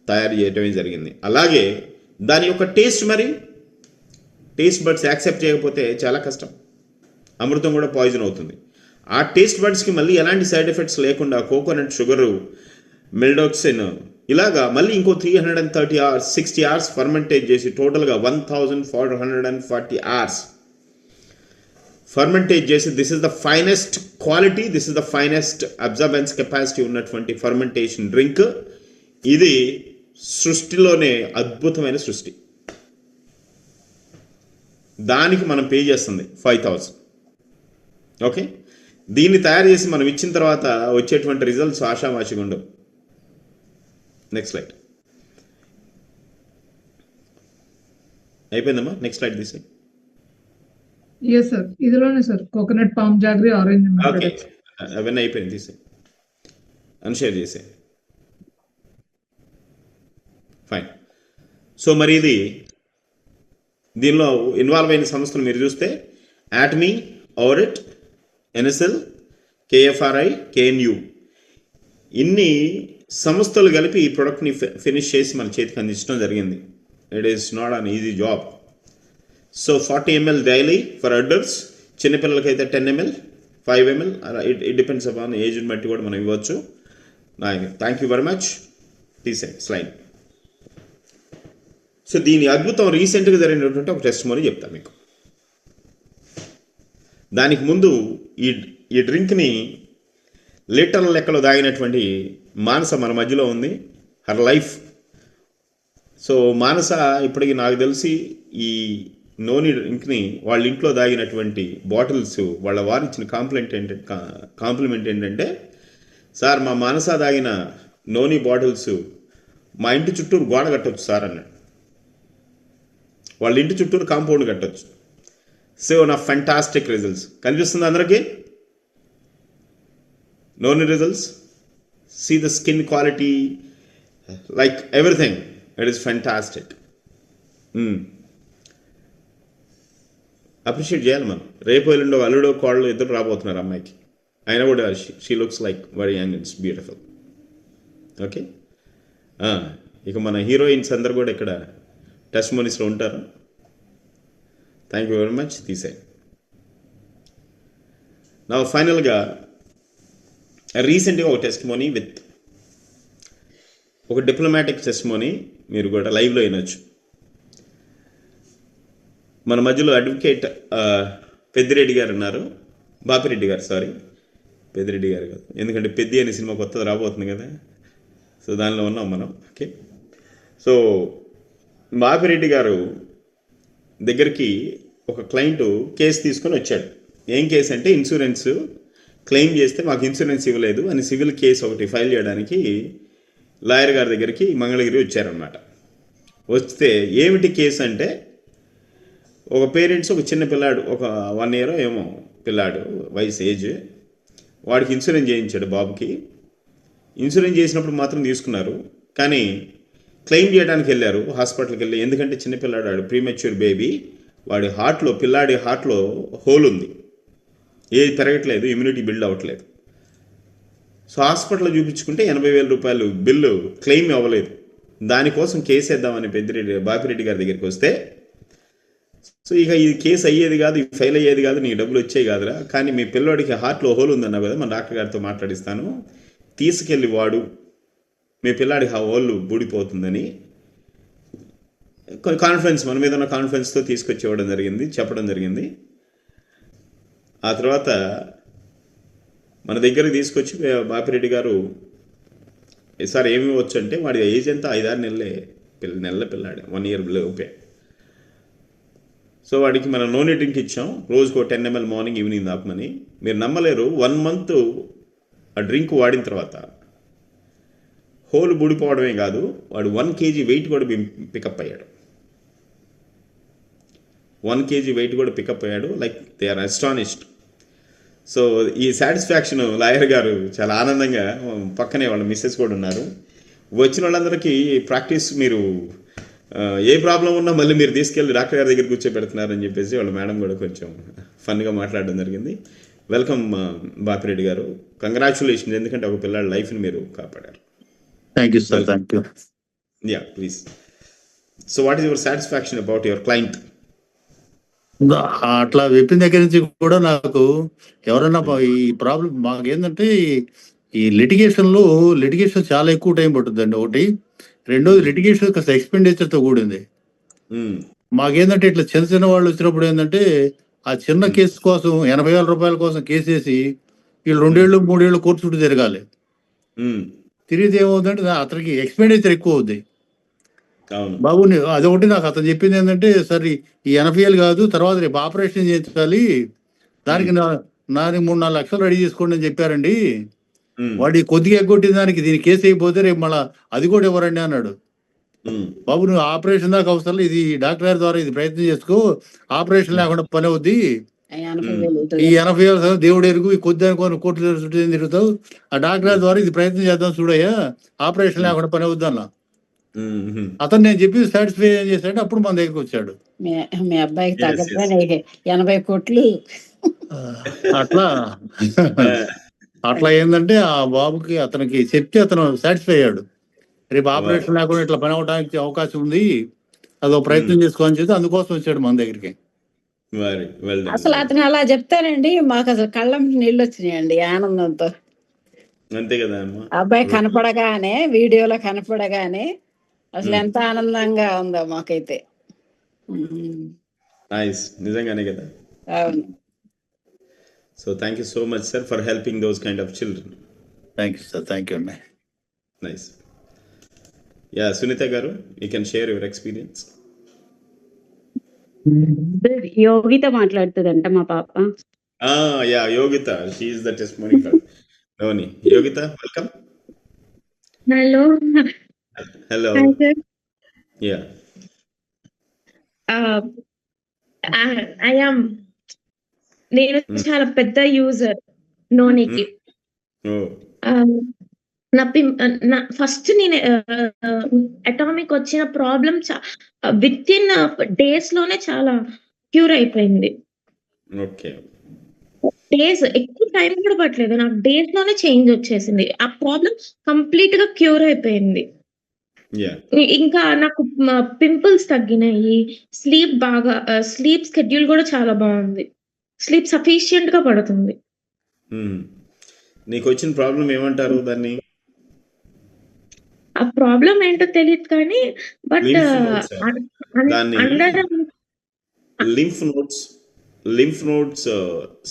తయారు చేయడమే జరిగింది. అలాగే దాని యొక్క టేస్ట్, మరి టేస్ట్ బడ్స్ యాక్సెప్ట్ చేయకపోతే చాలా కష్టం, అమృతం కూడా పాయిజన్ అవుతుంది. ఆ టేస్ట్ బడ్స్కి మళ్ళీ ఎలాంటి సైడ్ ఎఫెక్ట్స్ లేకుండా కోకోనట్ షుగరు, మెల్డోక్సిన్, ఇలాగా మళ్ళీ ఇంకో 330 hours 60 hours ఫర్మెంటేట్ చేసి టోటల్గా 1440 hours ఫర్మెంటేట్ చేసి this is the finest quality, this is the finest absorbance capacity ఉన్నటువంటి ఫర్మెంటేషన్ డ్రింక్. ఇది సృష్టిలోనే అద్భుతమైన సృష్టి. దానికి మనం పే చేస్తుంది 5,000. ఓకే, దీన్ని తయారు చేసి మనం ఇచ్చిన తర్వాత వచ్చేటువంటి రిజల్ట్స్ ఆషామాషిగా ఉండవు. నెక్స్ట్ స్లైడ్ అయిపోయిందమ్మా. నెక్స్ట్ స్లైడ్ తీసి. ఎస్ సార్, ఇదిలోనే sir coconut, palm jaggery, orange. Okay, అవన్నీ అయిపోయింది, తీసే అన్షేర్ చేసే. ఫైన్. సో మరి ఇది దీనిలో ఇన్వాల్వ్ అయిన సంస్థలు మీరు చూస్తే ATMI, ORIT, NSL, KFRI, KNU, ఇన్ని సంస్థలు కలిపి ఈ ప్రోడక్ట్ని ఫినిష్ చేసి మన చేతికి అందించడం జరిగింది. It is not an easy job. So 40 ml daily for adults, చిన్నపిల్లలకైతే 10 ml, 5 ml, it depends upon ఏజ్ని బట్టి కూడా మనం ఇవ్వచ్చు. Thank you very much. తీసే స్లైడ్. సో దీని అద్భుతం రీసెంట్గా జరిగినటువంటి ఒక టెస్టిమోనీ చెప్తాను మీకు. దానికి ముందు ఈ డ్రింక్ని లీటర్ల లెక్కలో దాగినటువంటి మానస మన మధ్యలో ఉంది. Her life. సో మానస ఇప్పటికి నాకు తెలిసి ఈ నోని డ్రింక్ని వాళ్ళ ఇంట్లో దాగినటువంటి బాటిల్స్ వాళ్ళ వారు ఇచ్చిన కాంప్లిమెంట్ ఏంటంటే, సార్ మా మానస దాగిన నోని బాటిల్స్ మా ఇంటి చుట్టూరు గోడ కట్టవచ్చు సార్ అన్నాడు. వాళ్ళ ఇంటి చుట్టూరు కాంపౌండ్ కట్టవచ్చు. సో నా ఫెంటాస్టిక్ రిజల్ట్స్ కనిపిస్తుంది అందరికీ. Noni results, see the skin quality, like everything, it is fantastic. Appreciate చేయాలి మనం. రేపు ఎల్లుండో అల్లుడో కోళ్ళు ఇద్దరు రాబోతున్నారు అమ్మాయికి, అయినా కూడా she looks like very young, it's beautiful. Okay, ఇక మన హీరోయిన్స్ అందరు కూడా ఇక్కడ టెస్టిమోనీస్లో ఉంటారు. Thank you very much. తీసే నా ఫైనల్గా రీసెంట్గా ఒక టెస్టిమోనీ విత్ ఒక డిప్లొమాటిక్ టెస్టిమోనీ మీరు కూడా లైవ్లో వినొచ్చు. మన మధ్యలో అడ్వకేట్ పెద్దిరెడ్డి గారు ఉన్నారు. బాపిరెడ్డి గారు, సారీ పెద్దిరెడ్డి గారు కాదు, ఎందుకంటే పెద్ది అనే సినిమా కొత్తది రాబోతుంది కదా, సో దానిలో ఉన్నాం మనం. ఓకే, సో బాపిరెడ్డి గారు దగ్గరికి ఒక క్లయింట్ కేసు తీసుకొని వచ్చాడు. ఏం కేసు అంటే ఇన్సూరెన్స్ క్లెయిమ్ చేస్తే మాకు ఇన్సూరెన్స్ ఇవ్వలేదు అని సివిల్ కేసు ఒకటి ఫైల్ చేయడానికి లాయర్ గారి దగ్గరికి మంగళగిరి వచ్చారనమాట. వస్తే ఏమిటి కేసు అంటే, ఒక పేరెంట్స్ ఒక చిన్న పిల్లాడు, ఒక 1 year ఏమో పిల్లాడు వయసు ఏజ్, వాడికి ఇన్సూరెన్స్ చేయించాడు బాబుకి. ఇన్సూరెన్స్ చేసినప్పుడు మాత్రం తీసుకున్నారు, కానీ క్లెయిమ్ చేయడానికి వెళ్ళారు హాస్పిటల్కి వెళ్ళి. ఎందుకంటే చిన్నపిల్లాడు, వాడు ప్రీమెచ్యూర్ బేబీ, వాడి హార్ట్లో, పిల్లాడి హార్ట్లో హోల్ ఉంది, ఏది పెరగట్లేదు, ఇమ్యూనిటీ బిల్డ్ అవ్వట్లేదు. సో హాస్పిటల్లో చూపించుకుంటే 80,000 రూపాయలు బిల్లు క్లెయిమ్ అవ్వలేదు. దానికోసం కేసు వేద్దామని బాపిరెడ్డి గారి దగ్గరికి వస్తే, సో ఇక ఇది కేసు అయ్యేది కాదు, ఇది ఫెయిల్ అయ్యేది కాదు, నీకు డబ్బులు వచ్చేవి కాదురా, కానీ మీ పిల్లోడికి హార్ట్లో హోల్ ఉందన్నావు కదా, మన డాక్టర్ గారితో మాట్లాడిస్తాను, తీసుకెళ్ళి వాడు, మీ పిల్లాడికి ఆ హోల్ బూడిపోతుందని కాన్ఫిడెన్స్, మన మీద ఉన్న కాన్ఫిడెన్స్తో తీసుకొచ్చి ఇవ్వడం జరిగింది, చెప్పడం జరిగింది. ఆ తర్వాత మన దగ్గరికి తీసుకొచ్చి బాపిరెడ్డి గారు, సార్ ఏమి ఇవ్వచ్చు అంటే, వాడి ఏజ్ ఎంత, 5-6 నెలల పిల్లాడే, 1 year లోపే. సో వాడికి మనం నో డ్రింక్ ఇచ్చాం, రోజుకు 10 ml మార్నింగ్ ఈవినింగ్ తాపమని. మీరు నమ్మలేరు, 1 month ఆ డ్రింక్ వాడిన తర్వాత హోల్ బూడిపోవడమే కాదు, వాడు 1 kg వెయిట్ కూడా పికప్ అయ్యాడు. 1 kg వెయిట్ కూడా పికప్ అయ్యాడు. Like they are astonished. So ఈ సాటిస్ఫాక్షన్ లాయర్ గారు చాలా ఆనందంగా, పక్కనే వాళ్ళ మిస్సెస్ కూడా ఉన్నారు. వచ్చిన వాళ్ళందరికీ ప్రాక్టీస్, మీరు ఏ ప్రాబ్లం ఉన్నా మళ్ళీ మీరు తీసుకెళ్ళి డాక్టర్ గారి దగ్గర కూర్చోబెడుతున్నారని చెప్పేసి వాళ్ళ మేడం కూడా కొంచెం ఫన్గా మాట్లాడడం జరిగింది. వెల్కమ్ బాపిరెడ్డి గారు, కంగ్రాచులేషన్స్, ఎందుకంటే ఒక పిల్లాడి లైఫ్ని మీరు కాపాడారు. Thank you sir, thank you. Yeah please. So what is your satisfaction about your client? అట్లా చెప్పిన దగ్గర నుంచి కూడా నాకు ఎవరైనా ఈ ప్రాబ్లం మాకేంటంటే, ఈ లిటిగేషన్ చాలా ఎక్కువ టైం పడుతుందండి. ఒకటి, రెండోది లిటిగేషన్ కాస్త ఎక్స్పెండిచర్తో కూడింది. మాకేంటంటే ఇట్లా చిన్న చిన్న వాళ్ళు వచ్చినప్పుడు ఏంటంటే, ఆ చిన్న కేసు కోసం 80,000 రూపాయల కోసం కేసు వేసి వీళ్ళు 2 ఏళ్ళు 3 ఏళ్ళు కోర్టు చుట్టూ తిరగాలి. తిరిగితే ఏమవుతుందంటే అతనికి ఎక్స్పెండిచర్ ఎక్కువ అవుద్ది. బాబు అదొకటి నాకు అతను చెప్పింది ఏంటంటే, సరే ఈ 80,000 కాదు, తర్వాత రేపు ఆపరేషన్ చేయించాలి, దానికి 3-4 లక్షలు రెడీ చేసుకోండి అని చెప్పారండి. వాడి కొద్దిగా ఎగ్గొట్టిన దానికి దీని కేసు అయిపోతే రేపు మళ్ళీ అది కూడా ఇవ్వరండి అన్నాడు. బాబు నువ్వు ఆపరేషన్ దాకా అవసరం, ఇది డాక్టర్ గారి ద్వారా ఇది ప్రయత్నం చేసుకో, ఆపరేషన్ లేకుండా పని అవుద్ది. ఈ 80,000 దేవుడు ఎరుగు, ఈ కొద్ది అనుకోని కోట్లు చుట్టూ తిరుగుతావు, ఆ డాక్టర్ గారి ద్వారా ఇది ప్రయత్నం చేద్దాం చూడయ్యా, ఆపరేషన్ లేకుండా పని అవుద్ది అన్న. అతను నేను చెప్పి సాటిస్ఫై ఏం చేశాడు, అప్పుడు మన దగ్గరికి వచ్చాడు. మీ అబ్బాయికి తగ్గట్టు 80 కోట్లు. అట్లా ఏంటంటే ఆ బాబుకి అతనికి చెప్తే అతను సాటిస్ఫై అయ్యాడు. రేపు ఆపరేషన్ లేకుండా ఇట్లా పని అవడానికి అవకాశం ఉంది, అదో ప్రయత్నం చేసుకోవాలని చెప్పి అందుకోసం వచ్చాడు మన దగ్గరికి. అసలు అతను అలా చెప్తానండి, మాకు అసలు కళ్ళం నీళ్ళు వచ్చినాయండి ఆనందంతో. అంతే కదా అబ్బాయి కనపడగానే, వీడియోలో కనపడగానే అసలు ఎంత ఆనందంగా ఉందో మాకైతే. నైస్, నిజంగానే కదా. అవును. So thank you so much, sir, for helping those kind of children. Thank you, sir. Thank you. Nice. Yeah, Sunita garu, you can share your experience. Yogita మాట్లాడుతుందంట మా పాప. Yeah, Yogita, she is the testimony card. Navani, Yogita, welcome. Hello. Hello. Hi, sir. Yeah. I am. నేను చాలా పెద్ద user నోనికి. నా first నేను atomic వచ్చిన problem with in days లోనే చాలా క్యూర్ అయిపోయింది. డేస్, ఎక్కువ టైం కూడా పట్టలేదు, నాకు డేస్ లోనే చేంజ్ వచ్చేసింది. ఆ ప్రాబ్లం కంప్లీట్ గా క్యూర్ అయిపోయింది. ఇంకా నాకు పింపుల్స్ తగ్గినాయి, స్లీప్ స్కెడ్యూల్ కూడా చాలా బాగుంది, స్లీప్ సఫిషియెంట్ గా పడుతుంది. నీకు వచ్చిన ప్రాబ్లం ఏమంటారు దాన్ని? ఆ ప్రాబ్లం ఏంటో తెలియదు కానీ, but lymph nodes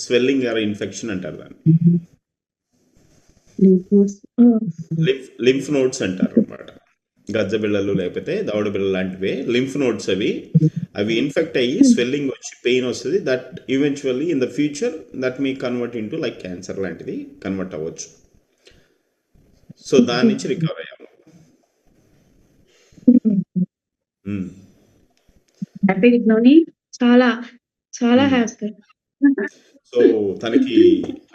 swelling are infection అంటారు దాన్ని. లింఫ్ నోడ్స్ అంటారు అన్నమాట. గజ్జ బిళ్ళలు లేకపోతే దవడ బిళ్ళ లాంటివి లింఫ్ నోడ్స్, అవి ఇన్ఫెక్ట్ అయ్యి స్వెల్లింగ్ వచ్చి పెయిన్ వస్తుంది. That eventually in the future that me convert into like cancer లాంటిది కన్వర్ట్ అవ్వచ్చు. సో దాని నుంచి రికవర్ అయ్యాము. చాలా చాలా Hmm. హ్యాపీ. సో తనకి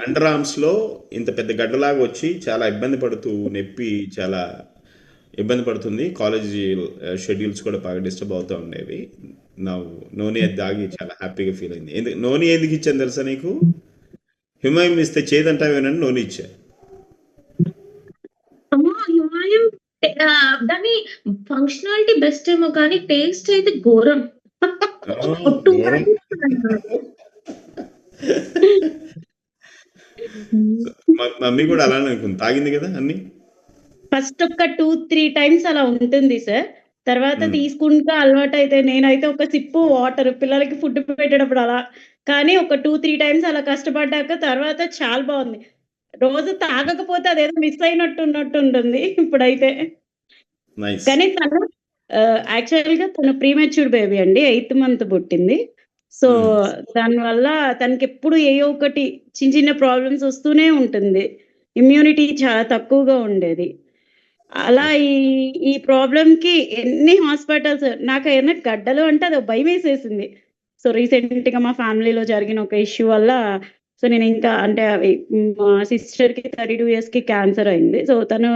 అండర్ ఆర్మ్స్ లో ఇంత పెద్ద గడ్డలాగా వచ్చి చాలా ఇబ్బంది పడుతూ నొప్పి చాలా ఇబ్బంది పడుతుంది. కాలేజీ షెడ్యూల్స్ కూడా బాగా డిస్టర్బ్ అవుతూ ఉండేవి. నా నోని అది దాగి చాలా హ్యాపీగా ఫీల్ అయింది. నోని ఎందుకు ఇచ్చాను తెలుసా నీకు? హిమాయం ఇస్తే చేదంటావేనని నోని ఇచ్చా. అమ్మా హిమాలయం దాని ఫంక్షనాలిటీ బెస్ట్ ఏమో కానీ టేస్ట్ అయితే ఘోరం. ఒట్టు ఘోరం. మమ్మీ కూడా అలానే అనుకుంది, తాగింది కదా అన్ని. ఫస్ట్ ఒక 2-3 టైమ్స్ అలా ఉంటుంది సార్. తర్వాత Hmm. తీసుకుంటా అలవాటు అయితే నేనైతే ఒక సిప్పు వాటర్ పిల్లలకి ఫుడ్ పెట్టేటప్పుడు అలా, కానీ ఒక 2-3 టైమ్స్ అలా కష్టపడ్డాక తర్వాత చాలా బాగుంది. రోజు తాగకపోతే అదేదో మిస్ అయినట్టు ఉన్నట్టు ఉంటుంది ఇప్పుడైతే. నైస్. కానీ తను యాక్చువల్‌గా తను ప్రీమెచ్యూర్డ్ బేబీ అండి. 8th మంత్ పుట్టింది. సో, దానివల్ల తనకెప్పుడు ఏయో ఒకటి చిన్న చిన్న ప్రాబ్లమ్స్ వస్తూనే ఉంటుంది. ఇమ్యూనిటీ చాలా తక్కువగా ఉండేది. అలా ఈ ప్రాబ్లమ్‌కి ఎన్ని హాస్పిటల్స్ నాకేమైనా గడ్డలు అంటే అదో భయమేసేసింది. సో, రీసెంట్‌గా మా ఫ్యామిలీలో జరిగిన ఒక ఇష్యూ వల్ల సో, నేనింకా అంటే అవి మా సిస్టర్‌కి 32 ఇయర్స్‌కి క్యాన్సర్ అయింది. సో, తను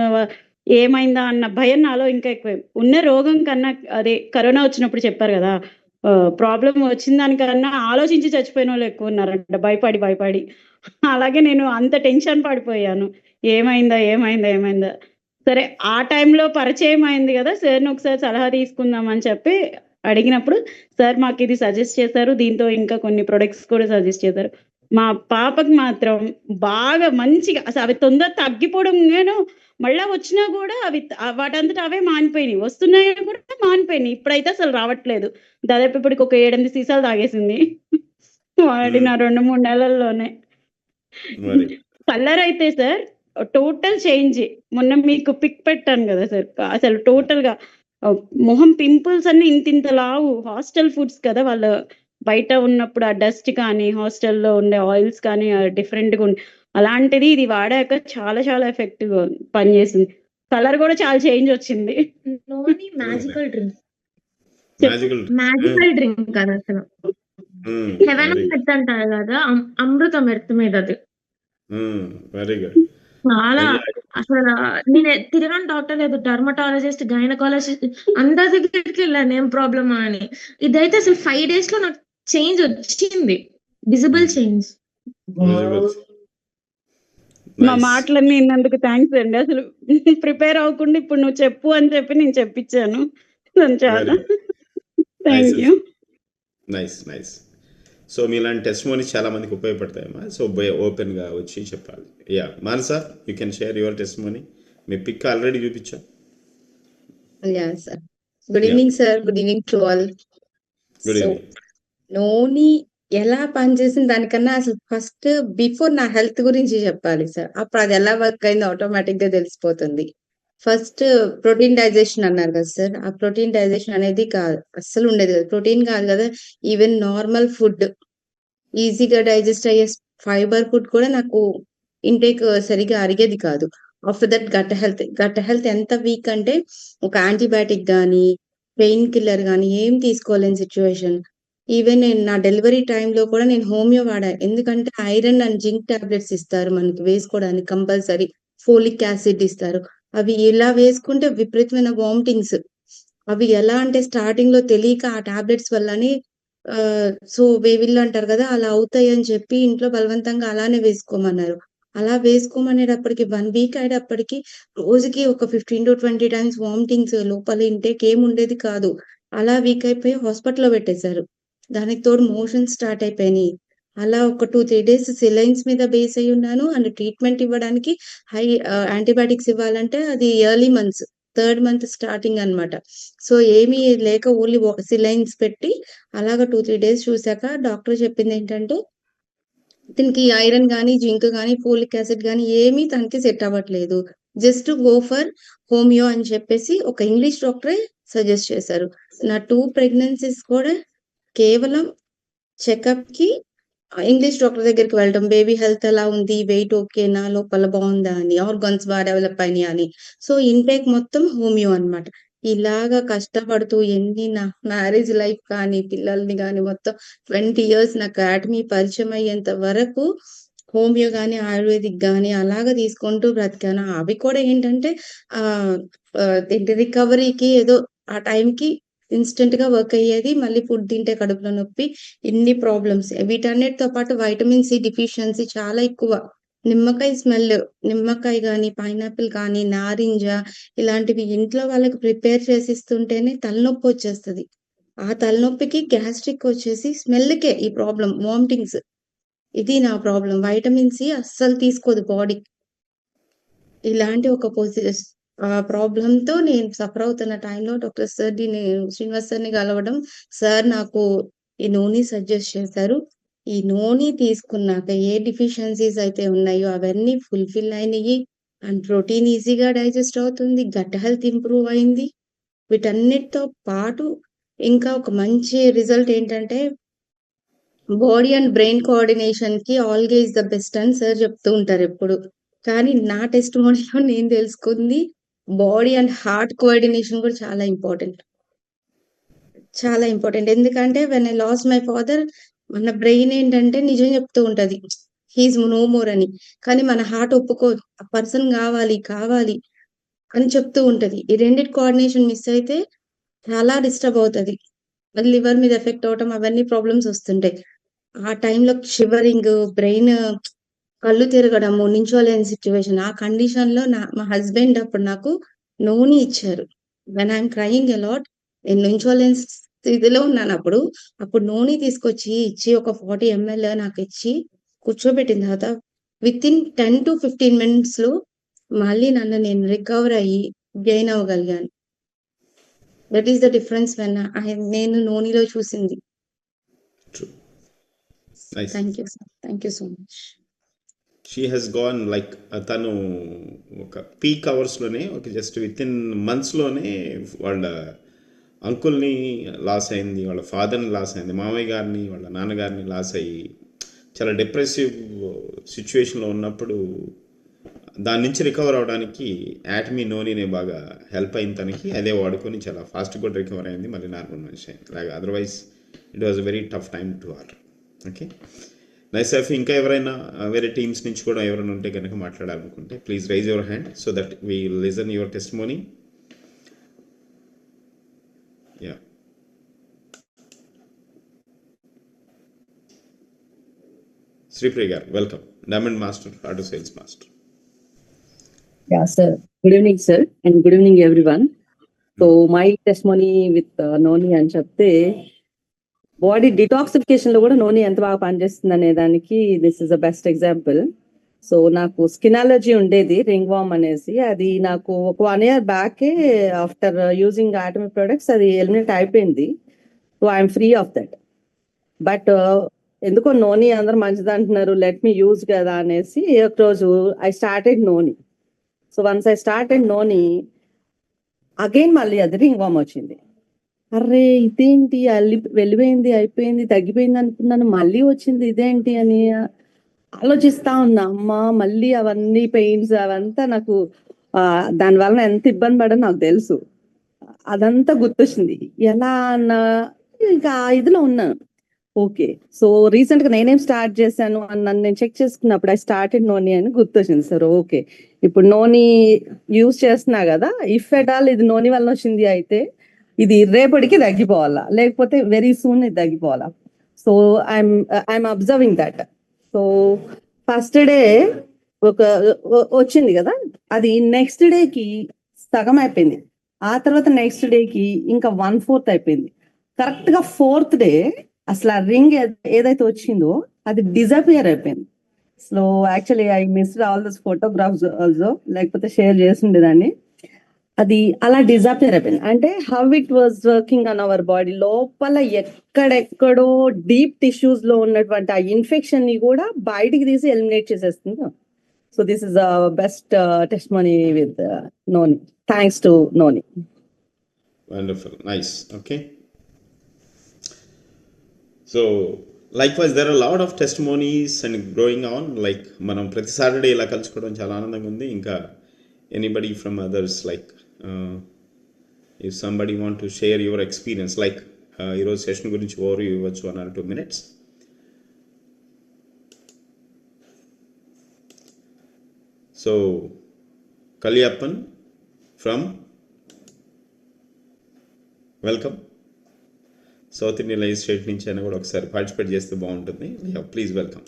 ఏమైందా అన్న భయం నాలో ఇంకా ఎక్కువైంది. ఉన్న రోగం కన్నా అదే కరోనా వచ్చినప్పుడు చెప్పారు గదా! ప్రాబ్లమ్ వచ్చిన దానికన్నా ఆలోచించి చచ్చిపోయినోళ్ళు ఎక్కువున్నారంట భయపడి. అలాగే నేను అంత టెన్షన్ పడిపోయాను. ఏమైందా? ఏమైందా? ఏమైందా? సరే ఆ టైంలో పరిచయం అయింది గదా! సార్‌ని ఒకసారి సలహా తీసుకుందాం అని చెప్పి అడిగినప్పుడు సార్ మాకిది సజెస్ట్ చేశారు. దీంతో ఇంకా కొన్ని ప్రొడక్ట్స్ కూడా సజెస్ట్ చేశారు. మా పాపకి మాత్రం బాగా మంచిగా అవి తొందర తగ్గిపోవడంగాను మళ్ళా వచ్చినా గూడా అవి వాటంతట అవే మానిపోయినియి. వస్తున్నాయి కూడా మానిపోయినియి. ఇప్పుడైతే అసలు రావట్లేదు. దాదాపు ఇప్పటికి ఒక 7-8 సీసాలు తాగేసింది. వాడిన 2-3 నెలల్లోనే. మరి కలర్ అయితే సార్ టోటల్ చేంజ్. మొన్న మీకు పిక్ పెట్టాను గదా సార్! అసలు టోటల్‌గా మొహం పింపుల్స్ అన్నీ ఇంతింత లావు. హాస్టల్ ఫుడ్స్ కదా! వాళ్ళు బయట ఉన్నప్పుడు ఆ డస్ట్ కానీ, హాస్టల్‌లో ఉండే ఆయిల్స్ కానీ డిఫరెంట్‌గా అలాంటిది ఇది వాడాక చాలా చాలా ఎఫెక్టివ్‌గా పనిచేసింది. కలర్ గూడా చాలా చేంజ్ వచ్చింది. Noni magical drink. Magical. Magical drink అది అసలు. హెవెన్ ఆన్ ఎర్త్ అంటారు కదా! అమృతం ఎర్త్ మీద అది. Very good. చాలా అసలు నేను తిరిగాను డాక్టర్ లేదు, డర్మటాలజిస్ట్, గైనకాలజిస్ట్ అందరి దగ్గరికి వెళ్ళాను ఏం ప్రాబ్లమా అని. ఇదైతే అసలు 5 days లో నాకు చేంజ్ వచ్చింది. Visible change. మా మాటలన్నీ ఇన్నందుకు థాంక్స్ అండి. అసలు ప్రిపేర్ అవ్వకుండా ఇప్పుడు నువ్వు చెప్పు అని చెప్పి నేను చెప్పించాను. చాలా థాంక్ యూ. నైస్. సో మీలాంటి టెస్టిమోనీస్ చాలా మందికి ఉపయోగపడతాయమ్మా. సో ఓపెన్గా వచ్చి చెప్పాలి. Manasa, you can share your testimony. మీ పిక్ ఆల్రెడీ చూపించా. Yeah, sir. Good evening, sir. Good evening to all. Good So, evening. Noni ఎలా పనిచేసింది దానికన్నా అసలు ఫస్ట్ బిఫోర్ నా హెల్త్ గురించి చెప్పాలి సార్. అప్పుడు అది ఎలా వర్క్ అయిందో ఆటోమేటిక్ గా తెలిసిపోతుంది. ఫస్ట్ ప్రోటీన్ డైజెషన్ అన్నారు కదా సార్. ఆ ప్రోటీన్ డైజెషన్ అనేది కాదు, అస్సలు ఉండేది కదా. ప్రోటీన్ కాదు కదా, ఈవెన్ నార్మల్ ఫుడ్ ఈజీగా డైజెస్ట్ అయ్యే ఫైబర్ ఫుడ్ కూడా నాకు ఇంటేక్ సరిగా అరిగేది కాదు. ఆఫ్టర్ దట్ గట్ హెల్త్ ఎంత వీక్ అంటే ఒక యాంటీబయాటిక్ గానీ, పెయిన్ కిల్లర్ గానీ ఏం తీసుకోలేని సిచ్యువేషన్. ఈవెన్ నేను నా డెలివరీ టైంలో కూడా నేను హోమియో వాడా. ఎందుకంటే ఐరన్ అండ్ జింక్ టాబ్లెట్స్ ఇస్తారు మనకి వేసుకోవడానికి కంపల్సరీ. ఫోలిక్ యాసిడ్ ఇస్తారు. అవి ఇలా వేసుకుంటే విపరీతమైన వామిటింగ్స్. అవి ఎలా అంటే స్టార్టింగ్ లో తెలియక ఆ టాబ్లెట్స్ వల్లని సో వేవిల్లు అంటారు కదా, అలా అవుతాయి అని చెప్పి ఇంట్లో బలవంతంగా అలానే వేసుకోమన్నారు. అలా వేసుకోమనేటప్పటికి 1 వీక్ అయ్యేటప్పటికి రోజుకి ఒక 15-20 టైమ్స్ వామిటింగ్స్, లోపల ఇంటేక్ ఏమి ఉండేది కాదు. అలా వీక్ అయిపోయి హాస్పిటల్‌లో పెట్టేశారు. దానికి తోడు మోషన్స్ స్టార్ట్ అయిపోయినాయి. అలా ఒక 2-3 డేస్ సెలైన్స్ మీద బేస్ అయ్యి ఉన్నాను. అండ్ ట్రీట్మెంట్ ఇవ్వడానికి యాంటీబయాటిక్స్ ఇవ్వాలంటే అది early months, 3rd month starting అన్నమాట. సో ఏమీ లేక ఓన్లీ సెలైన్స్ పెట్టి అలాగా 2-3 డేస్ చూసాక డాక్టర్ చెప్పిందేంటంటే, దీనికి ఐరన్ గానీ, జింక్ గానీ, ఫోలిక్ యాసిడ్ గానీ ఏమీ తనకి సెట్ అవ్వట్లేదు. జస్ట్ గో ఫర్ హోమియో అని చెప్పేసి ఒక ఇంగ్లీష్ డాక్టరే సజెస్ట్ చేశారు. నా 2 ప్రెగ్నెన్సీస్ కూడా కేవలం చెకప్‌కి ఇంగ్లీష్ డాక్టర్ దగ్గరికి వెళ్ళటం. బేబీ హెల్త్ ఎలా ఉంది? వెయిట్ ఓకేనా? లోపల బావుందా అని? ఆర్గాన్స్ డెవలప్ అయినాయా అని. సో ఇంటేక్ మొత్తం హోమియో అన్నమాట. ఇలాగా కష్టపడుతూ నా మ్యారేజ్ లైఫ్ కానీ, పిల్లల్ని గానీ మొత్తం 20 ఇయర్స్ నాకు అటామీ పరిచయం అయ్యేంత వరకు హోమియో గానీ, ఆయుర్వేదిక్ గానీ అలాగా తీసుకుంటూ బ్రతికాను. అవి కూడా ఏంటంటే ఏంటి రికవరీకి ఏదో ఆ టైంకి ఇన్‌స్టంట్‌గా వర్క్ అయ్యేది. మళ్ళీ ఫుడ్ తింటే కడుపులో నొప్పి, ఇన్ని ప్రాబ్లమ్స్. వీటన్నిటితో పాటు వైటమిన్ సి డెఫిషియన్సీ చాలా ఎక్కువ. నిమ్మకాయ స్మెల్, నిమ్మకాయ గానీ, పైనాపిల్ కానీ, నారింజ ఇలాంటివి ఇంట్లో వాళ్ళకి ప్రిపేర్ చేసిస్తుంటేనే తలనొప్పొచ్చేస్తది. ఆ తలనొప్పికి గ్యాస్ట్రిక్ వచ్చేసి స్మెల్‌కే ఈ ప్రాబ్లమ్ వామిటింగ్స్. ఇది నా ప్రాబ్లమ్. వైటమిన్ సి అస్సలు తీసుకోదు బాడీ. ఇలాంటి ఒక ప్రాబ్లమ్‌తో నేను సఫర్ అవుతున్న టైంలో డాక్టర్ శ్రీనివాస్ సార్‌ని కలవడం, సార్ నాకు ఈ నూనె సజెస్ట్ చేశారు. ఈ నూనె తీసుకున్నాక ఏ డెఫిషియన్సీస్ అయితే ఉన్నాయో అవన్నీ ఫుల్‌ఫిల్ అయినయి. అండ్ ప్రోటీన్ ఈజీగా డైజెస్ట్ అవుతుంది. గట్ హెల్త్ ఇంప్రూవ్ అయింది. వీటన్నిటితో పాటు ఇంకా ఒక మంచి రిజల్ట్ ఏంటంటే బాడీ అండ్ బ్రెయిన్ కోఆర్డినేషన్‌కి ఆల్‌గా ఈస్ ద బెస్ట్ అని సార్ చెప్తూ ఉంటారెప్పుడు. కానీ నా టెస్టిమోనీలో నేను తెలుసుకుంది బాడీ అండ్ హార్ట్ కోఆర్డినేషన్ కూడా చాలా ఇంపార్టెంట్. చాలా ఇంపార్టెంట్. ఎందుకంటే when I lost my father మన బ్రెయిన్ ఏంటంటే నిజం చెప్తూ ఉంటది. హి ఈస్ నో మోర్ అని. కానీ మన హార్ట్ ఒప్పుకోదు. ఆ పర్సన్ కావాలి అని చెప్తూ ఉంటది. ఈ రెండిటి కోఆర్డినేషన్ మిస్ అయితే చాలా డిస్టర్బ్ అవుతది. లివర్ మీద ఎఫెక్ట్ అవ్వటం అవన్నీ ప్రాబ్లమ్స్ వస్తుంటాయి. ఆ టైంలో షివరింగ్, బ్రెయిన్ కళ్ళు తిరగడము, నించోలేని సిట్యుయేషన్. ఆ కండిషన్‌లో మా హస్బెండ్ అప్పుడు నాకు నూనె ఇచ్చారు. When I am crying a lot నేను నించోలేని స్థితిలో ఉన్నానప్పుడు. అప్పుడు నూనె తీసుకొచ్చి ఇచ్చి ఒక 40 ఎంఎల్ నాకిచ్చి కూర్చోబెట్టిన తర్వాత వితిన్ 10-15 మినిట్స్‌లో మళ్ళీ నన్ను నేను రికవర్ అయ్యి గెయిన్ అవ్వగలిగాను. దట్ ఈస్ ద డిఫరెన్స్ నేను నూనెలో చూసింది. True. Nice. Thank you sir. Thank you so much. She has gone like తను ఒక పీక్ అవర్స్లోనే ఒక జస్ట్ విత్ ఇన్ మంత్స్లోనే వాళ్ళ అంకుల్ని లాస్ అయింది, వాళ్ళ ఫాదర్ని లాస్ అయింది, మామయ్య గారిని, వాళ్ళ నాన్నగారిని లాస్ అయ్యి చాలా డిప్రెసివ్ సిచ్యువేషన్లో ఉన్నప్పుడు దాని నుంచి రికవర్ అవడానికి యాటమీ నూనెనే బాగా హెల్ప్ అయింది తనకి. అదే వాడుకొని చాలా ఫాస్ట్ కూడా రికవర్ అయింది, మళ్ళీ నార్మల్ మనిషి అయింది. అలాగే otherwise it was a very tough time to are. Okay, nice of. ఇంకా ఎవరైనా వేరే టీమ్స్ నుంచి కూడా ఎవరైనా ఉంటే కనుక మాట్లాడాలనుకుంటే please raise your hand so that we listen your testimony. Yeah, Sripriya garu, welcome. Diamond master, auto sales master. Yeah, sir. Good evening, sir, and good evening, everyone. So, my testimony with Noni అని చెప్తే body detoxification లో కూడా నోని ఎంత బాగా పనిచేస్తుంది అనే దానికి this is the best example. So నాకు స్కిన్ అలర్జీ ఉండేది, రింగ్ వామ్ అనేసి. అది నాకు ఒక 1 year బ్యాకే ఆఫ్టర్ యూజింగ్ ఆటమీ ప్రొడక్ట్స్ అది ఎలిమినేట్ అయిపోయింది. So I'm free of that. But ఎందుకో నోని అందరూ మంచిది అంటున్నారు, లెట్ మీ యూజ్ కదా అనేసి ఒకరోజు I started Noni. So once I started Noni again మళ్ళీ అది రింగ్ వామ్ వచ్చింది. అర్రే ఇదేంటి, వెళ్ళిపోయింది, అయిపోయింది, తగ్గిపోయింది అనుకున్నాను, మళ్ళీ వచ్చింది ఇదేంటి అని ఆలోచిస్తా ఉన్నా. అమ్మా మళ్ళీ అవన్నీ పెయిన్స్ అవంతా నాకు దాని వలన ఎంత ఇబ్బంది పడని నాకు తెలుసు. అదంతా గుర్తొచ్చింది. ఎలా అన్న ఇంకా ఇదిలో ఉన్నాను. ఓకే, సో రీసెంట్ గా నేనేం స్టార్ట్ చేశాను అని నన్ను నేను చెక్ చేసుకున్నప్పుడు ఐ స్టార్టెడ్ నోని అని గుర్తొచ్చింది. సార్ ఓకే, ఇప్పుడు నోని యూజ్ చేస్తున్నా కదా, ఇఫ్ ఎట్ ఆల్ ఇది నోని వల్ల వచ్చింది అయితే ఇది రేపటికి తగ్గిపోవాలా, లేకపోతే వెరీ సూన్ ఇది తగ్గిపోవాలా. So I'm observing that. So first day వచ్చింది కదా, అది నెక్స్ట్ డేకి సగం అయిపోయింది. ఆ తర్వాత నెక్స్ట్ డేకి ఇంకా 1/4 అయిపోయింది. కరెక్ట్ గా 4th డే అసలు ఆ రింగ్ ఏదైతే వచ్చిందో అది డిజపియర్ అయిపోయింది. So actually I missed all this photographs also, లేకపోతే షేర్ చేస్తుండేదాన్ని. అది అలా డిజపియర్ అయిపోయింది. అంటే how it was working on our body, లోపల ఎక్కడెక్కడో డీప్ టిష్యూస్ లో ఉన్నటువంటి ఆ ఇన్ఫెక్షన్ ని కూడా బయటికి తీసి ఎలిమినేట్ చేసేస్తుంది. So this is the best testimony with Noni. Thanks to Noni. Wonderful, nice. Okay, so likewise there are a lot of testimonies and growing on, like మనం ప్రతి సాటర్డే ఇలా కలుసుకోవడం చాలా ఆనందంగా ఉంది. ఇంకా anybody from others like if somebody want to share your experience, like ఈరోజు session గురించి ఓవర్ ఇవ్వచ్చు 1 or 2 minutes. So Kaliyappan from welcome. South Indian live state నుంచి అయినా కూడా ఒకసారి పార్టిసిపేట్ చేస్తే బాగుంటుంది. Please welcome.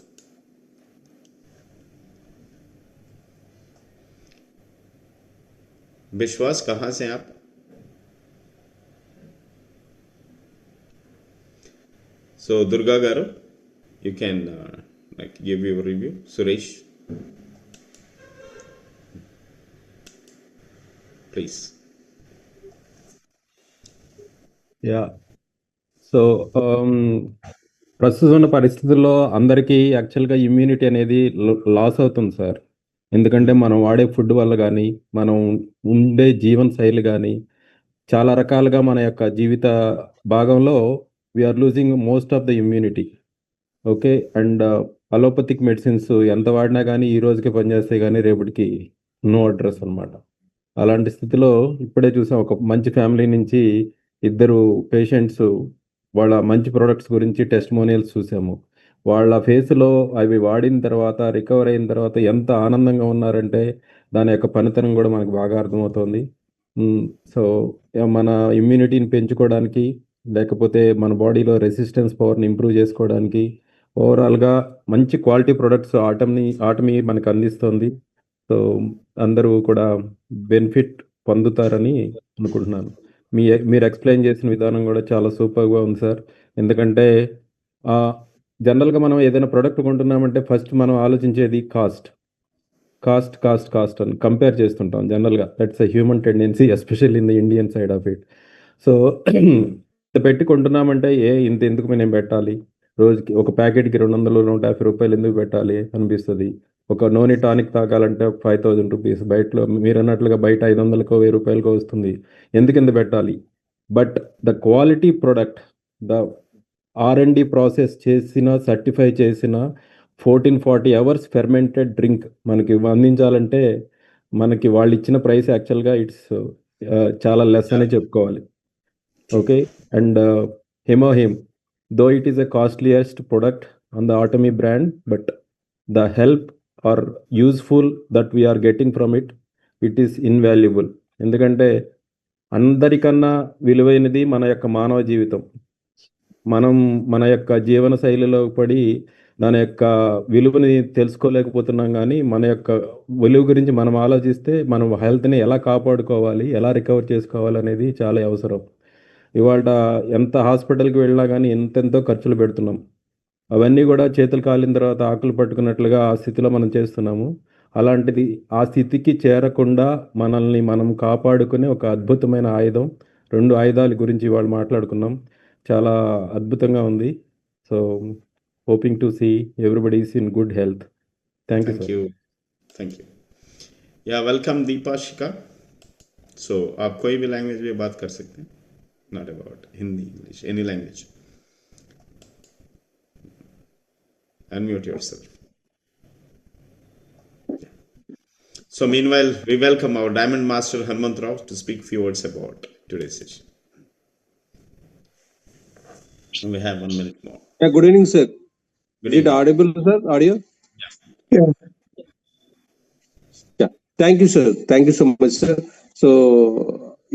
विश्वास कहाँ से आप? So Durga garu, you can like give your review. Suresh, please. Yeah so ప్రస్తుతం ఉన్న పరిస్థితుల్లో అందరికీ యాక్చువల్గా ఇమ్యూనిటీ అనేది లాస్ అవుతుంది సార్. ఎందుకంటే మనం వాడే ఫుడ్ వల్ల కానీ, మనం ఉండే జీవన శైలి కానీ, చాలా రకాలుగా మన యొక్క జీవిత భాగంలో we are losing most of the immunity. Okay, and allopathic medicines ఎంత వాడినా కానీ ఈ రోజుకి పనిచేస్తాయి కానీ రేపటికి నో అడ్రస్ అనమాట. అలాంటి స్థితిలో ఇప్పుడే చూసాం, ఒక మంచి ఫ్యామిలీ నుంచి 2 పేషెంట్స్ వాళ్ళ మంచి ప్రొడక్ట్స్ గురించి టెస్టిమోనియల్స్ చూసాము. వాళ్ళ ఫేస్లో అవి వాడిన తర్వాత, రికవర్ అయిన తర్వాత ఎంత ఆనందంగా ఉన్నారంటే దాని యొక్క పనితనం కూడా మనకు బాగా అర్థమవుతుంది. సో మన ఇమ్యూనిటీని పెంచుకోవడానికి, లేకపోతే మన బాడీలో రెసిస్టెన్స్ పవర్ని ఇంప్రూవ్ చేసుకోవడానికి ఓవరాల్గా మంచి క్వాలిటీ ప్రొడక్ట్స్ ఆటమీ మనకు అందిస్తుంది. సో అందరూ కూడా బెనిఫిట్ పొందుతారని అనుకుంటున్నాను. మీరు ఎక్స్ప్లెయిన్ చేసిన విధానం కూడా చాలా సూపర్గా ఉంది సార్. ఎందుకంటే జనరల్గా మనం ఏదైనా ప్రోడక్ట్ కొంటున్నామంటే ఫస్ట్ మనం ఆలోచించేది కాస్ట్ అని కంపేర్ చేస్తుంటాం జనరల్గా. That's a human tendency, especially in the Indian side of it. So పెట్టి కొంటున్నామంటే ఇంత ఎందుకు నేను పెట్టాలి, రోజుకి ఒక ప్యాకెట్కి 200-150 రూపాయలు ఎందుకు పెట్టాలి అనిపిస్తుంది. ఒక నోని టానిక్ తాగాలంటే 5000 రూపీస్, బయటలో మీరు అన్నట్లుగా బయట 500కో 1000 రూపాయలకో వస్తుంది, ఎందుకు పెట్టాలి. But the quality product, the R&D process చేసిన, సర్టిఫై చేసిన 14-40 అవర్స్ ఫెర్మెంటెడ్ డ్రింక్ మనకి అందించాలంటే మనకి వాళ్ళు ఇచ్చిన ప్రైస్ యాక్చువల్గా ఇట్స్ చాలా లెస్ అనే చెప్పుకోవాలి. Okay, and HemoHIM though it is a costliest product on the Atomy brand, but the help are useful that we are getting from it is invaluable. ఎందుకంటే అందరికన్నా విలువైనది మన యొక్క మానవ జీవితం. మనం మన యొక్క జీవన శైలిలో పడి దాని యొక్క విలువని తెలుసుకోలేకపోతున్నాం. కానీ మన యొక్క విలువ గురించి మనం ఆలోచిస్తే మనం హెల్త్ని ఎలా కాపాడుకోవాలి, ఎలా రికవర్ చేసుకోవాలి అనేది చాలా అవసరం. ఇవాళ ఎంత హాస్పిటల్కి వెళ్ళినా కానీ ఎంతెంతో ఖర్చులు పెడుతున్నాం. అవన్నీ కూడా చేతులు కాలిన తర్వాత ఆకులు పట్టుకున్నట్లుగా ఆ స్థితిలో మనం చేస్తున్నాము. అలాంటిది ఆ స్థితికి చేరకుండా మనల్ని మనం కాపాడుకునే ఒక అద్భుతమైన ఆయుధం, 2 ఆయుధాల గురించి ఇవాళ మాట్లాడుకున్నాం. చాలా అద్భుతంగా ఉంది. So hoping to see everybody is in good health. Thank you. Yeah, welcome Deepashika. So आप कोई भी लैंग्वेज में बात कर सकते हैं, not about Hindi, English, any language. Unmute yourself. So meanwhile, we welcome our Diamond Master Hanmant Rao to speak few words about today's session. We have 1 minute more. Yeah, good evening, sir. Is it audible, sir? Audio? Yeah. Thank you, sir. Thank you so much, sir. So,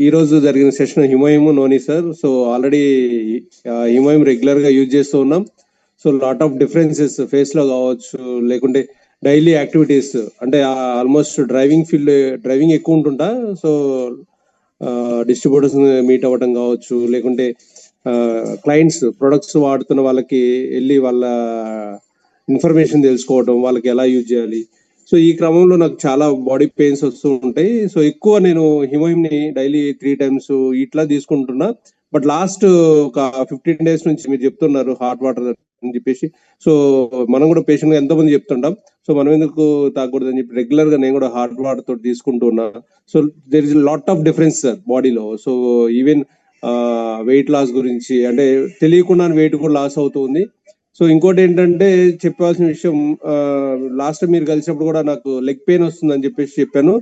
ఈ రోజు జరిగిన session HemoHIM Noni sir. So already HemoHIM regular గా use చేస్తూ ఉన్నాం. So lot of differences face లో కావచ్చు, లేకుంటే daily activities, అంటే ఆల్మోస్ట్ డ్రైవింగ్ ఎక్కువ ఉంటుంటా. సో డిస్ట్రిబ్యూటర్స్ మీట్ అవ్వడం కావచ్చు, లేకుంటే క్లయింట్స్ ప్రొడక్ట్స్ వాడుతున్న వాళ్ళకి వెళ్ళి వాళ్ళ ఇన్ఫర్మేషన్ తెలుసుకోవడం, వాళ్ళకి ఎలా యూజ్ చేయాలి. సో ఈ క్రమంలో నాకు చాలా బాడీ పెయిన్స్ వస్తూ ఉంటాయి. సో ఎక్కువ నేను హిమోహిమ్ని డైలీ 3 times ఇట్లా తీసుకుంటున్నా. బట్ లాస్ట్ ఒక 15 days నుంచి మీరు చెప్తున్నారు హాట్ వాటర్ అని చెప్పేసి. సో మనం కూడా పేషెంట్ గా ఎంతమంది చెప్తుంటాం, సో మనం ఎందుకు తాగకూడదు అని చెప్పి రెగ్యులర్ గా నేను కూడా హాట్ వాటర్ తోటి తీసుకుంటున్నా. So there is lot of difference sir బాడీలో. సో ఈవెన్ వెయిట్ లాస్ గురించి, అంటే తెలియకుండా వెయిట్ కూడా లాస్ అవుతుంది. సో ఇంకోటి ఏంటంటే చెప్పాల్సిన విషయం, లాస్ట్ మీరు కలిసినప్పుడు కూడా నాకు లెగ్ పెయిన్ వస్తుందని చెప్పేసి చెప్పాను.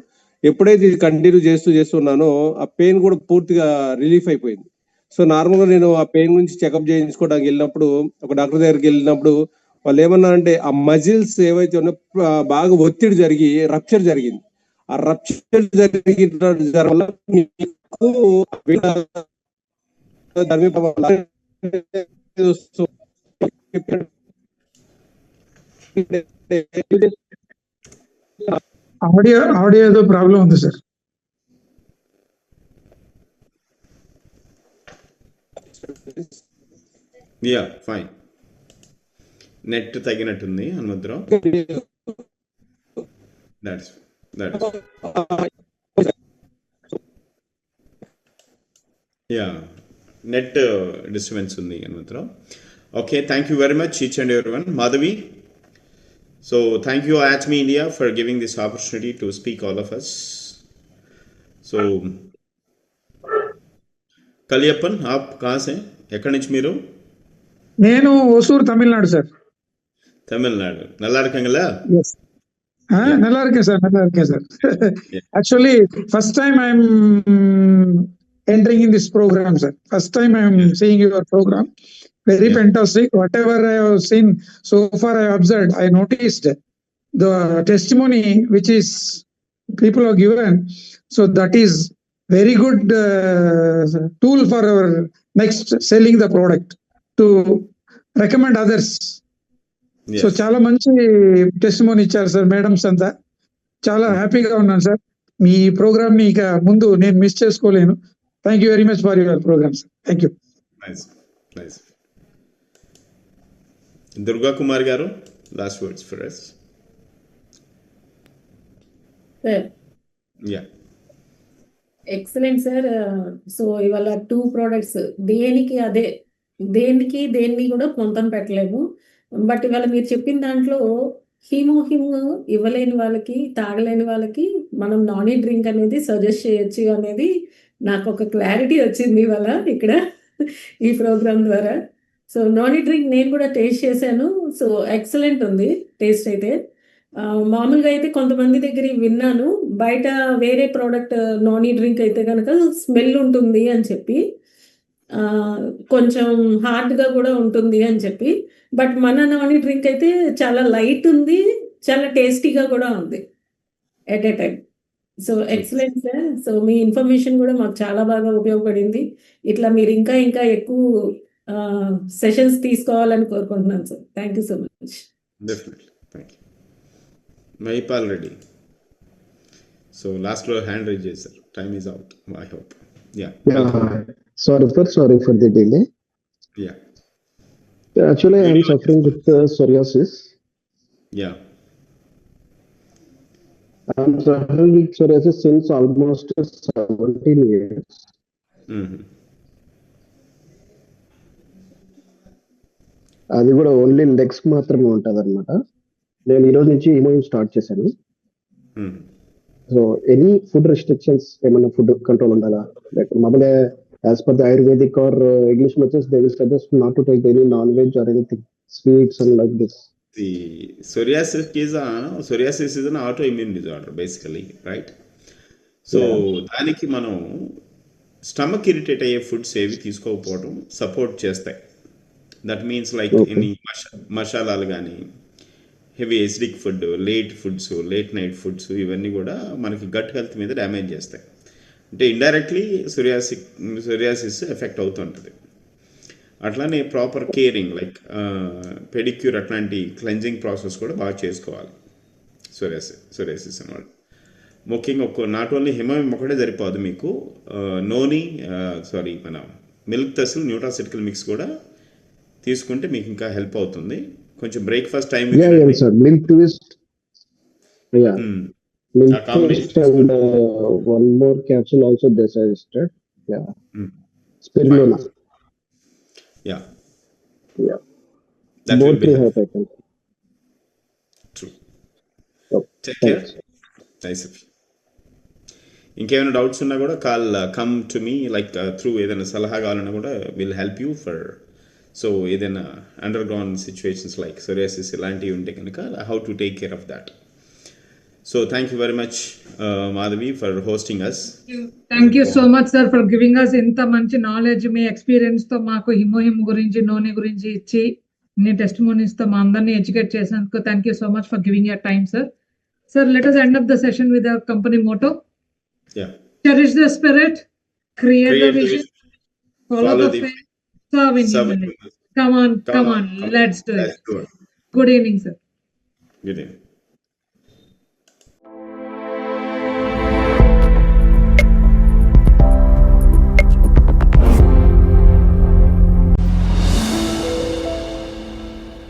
ఎప్పుడైతే ఇది కంటిన్యూ చేస్తున్నానో ఆ పెయిన్ కూడా పూర్తిగా రిలీఫ్ అయిపోయింది. సో నార్మల్గా నేను ఆ పెయిన్ గురించి చెకప్ చేయించుకోవడానికి వెళ్ళినప్పుడు, ఒక డాక్టర్ దగ్గరికి వెళ్ళినప్పుడు వాళ్ళు ఏమన్నారంటే ఆ మజిల్స్ ఏవైతే ఉన్నాయో బాగా ఒత్తిడి జరిగి రప్చర్ జరిగింది. ఆ రప్చర్ జరిగిన వల్ల మీకు ఆడియో ఏదో ప్రాబ్లం ఉంది సార్. Yeah fine. నెట్ తగినట్టుంది Hanumantharao. That's yeah net disturbance ఉంది Hanumantharao. Okay, thank you very much each and everyone. Madhavi, so thank you ATME India for giving this opportunity to speak all of us. So Kaliyappan, आप कहाँ से? ఎక్కడి నుంచి మీరు? నేను Hosur Tamil Nadu sir. Tamil Nadu. நல்லா இருக்கீங்களா? yes நல்லா இருக்கேன் சார், நல்லா இருக்கேன் sir. actually first time I am entering in this program sir. First time I am seeing your program. Very fantastic. Whatever I have seen so far, I observed, I noticed the testimony which is people have given. So that is very good tool for our next selling the product to recommend others. Yes. So chala manchi testimony icharu sir, madams anta chala happy ga unnan sir. Me programme ని ఇక ముందు నేను miss చేసుకోలేను. Thank you very much for your program sir. Thank you. Nice, nice. Durga Kumar garu, last words for us. Sir. Yeah. Excellent sir. So ఇవాళ 2 products దేనికి అదే దేన్ని కూడా పొంతం పెట్టలేము. బట్ ఇవాళ మీరు చెప్పిన దాంట్లో హిమ్ ఇవ్వలేని వాళ్ళకి, తాగలేని వాళ్ళకి మనం నాని డ్రింక్ అనేది సజెస్ట్ చేయొచ్చు అనేది నాకు ఒక క్లారిటీ వచ్చింది ఇవాళ ఇక్కడ ఈ ప్రోగ్రామ్ ద్వారా. సో నాని డ్రింక్ నేను కూడా టేస్ట్ చేశాను. సో ఎక్సలెంట్ ఉంది టేస్ట్ అయితే. మామూలుగా అయితే కొంతమంది దగ్గర విన్నాను, బయట వేరే ప్రోడక్ట్ నాని డ్రింక్ అయితే కనుక స్మెల్ ఉంటుంది అని చెప్పి, కొంచెం హార్డ్గా కూడా ఉంటుంది అని చెప్పి. బట్ మన నాని డ్రింక్ అయితే చాలా లైట్ ఉంది, చాలా టేస్టీగా కూడా ఉంది at a time. So excellent sir. So me information కూడా మాకు చాలా బాగా ఉపయోగపడింది. ఇట్లా మీరు ఇంకా ఎక్కువ సెషన్స్ తీసుకోవాలని కోరుకుంటున్నాను sir. Thank you so much. Definitely, thank you. Mahipal Reddy. So last row hand raise చేశారు. Time is out, I hope. Yeah. Sorry for the delay. Yeah. Actually, I am suffering with psoriasis. Yeah. I am suffering with psoriasis since almost 17 years. అది కూడా only legs మాత్రమే ఉంటుంది అనమాట. నేను ఈరోజు నుంచి హిమోహిమ్ స్టార్ట్ చేశాను. సో ఎనీ ఫుడ్ రెస్ట్రిక్షన్స్, ఏమైనా ఫుడ్ కంట్రోల్ ఉండాలా? లైక్ మామూలుగా as per the ayurvedic or English methods they will suggest not to take any non veg or anything sweets and like this. The psoriasis is an autoimmune disorder basically, right? So దానికి మనం stomach irritate అయ్యే foods ఏవి తీసుకోకపోవడం support చేస్తాయి. That means like any మసాలాలు కానీ, heavy acidic food, late night foods, ఇవన్నీ కూడా మనకి గట్ హెల్త్ మీద డ్యామేజ్ చేస్తాయి. అంటే ఇండైరెక్ట్లీ సోరియాసిస్ ఎఫెక్ట్ అవుతుంటుంది. అట్లానే ప్రాపర్ కేరింగ్ లైక్ పెడిక్యూర్ అట్లాంటి క్లెన్జింగ్ ప్రాసెస్ కూడా బాగా చేసుకోవాలి సోరియాసిస్ అన్నమాట. ముఖ్యంగా నాట్ ఓన్లీ హిమోహిమ్ ఒకటే సరిపోదు, మీకు మన మిల్క్ తసిల్ న్యూట్రాసిటికల్ మిక్స్ కూడా తీసుకుంటే మీకు ఇంకా హెల్ప్ అవుతుంది. కొంచెం breakfast time milk twist and one more capsule also they suggested. Spirulina. That both will be help, I think. True. Take care. Nice of you. ఇంకేమైనా డౌట్స్ ఉన్నా కూడా come to me like through ఏదైనా సలహా కావాలన్నా కూడా will help you for. So ఏదైనా underground situations like psoriasis ఇలాంటివి ఉంటే కనుక how to take care of that. So thank you very much, Madhavi, for hosting us. Thank you so much sir for giving us ఇంత మంచి knowledge మీ experience తో మాకు HemoHIM గురించి నోని గురించి ఇచ్చి మీ టెస్టిమోనీస్ తో మా అందరినీ ఎడ్యుకేట్ చేసినందుకు thank you so much for giving your time sir. Sir let us end up the session with our company motto. Yeah. Cherish the spirit, create the vision, follow the faith, serve in humanity. Come on, let's do it. Good evening, sir. Good evening.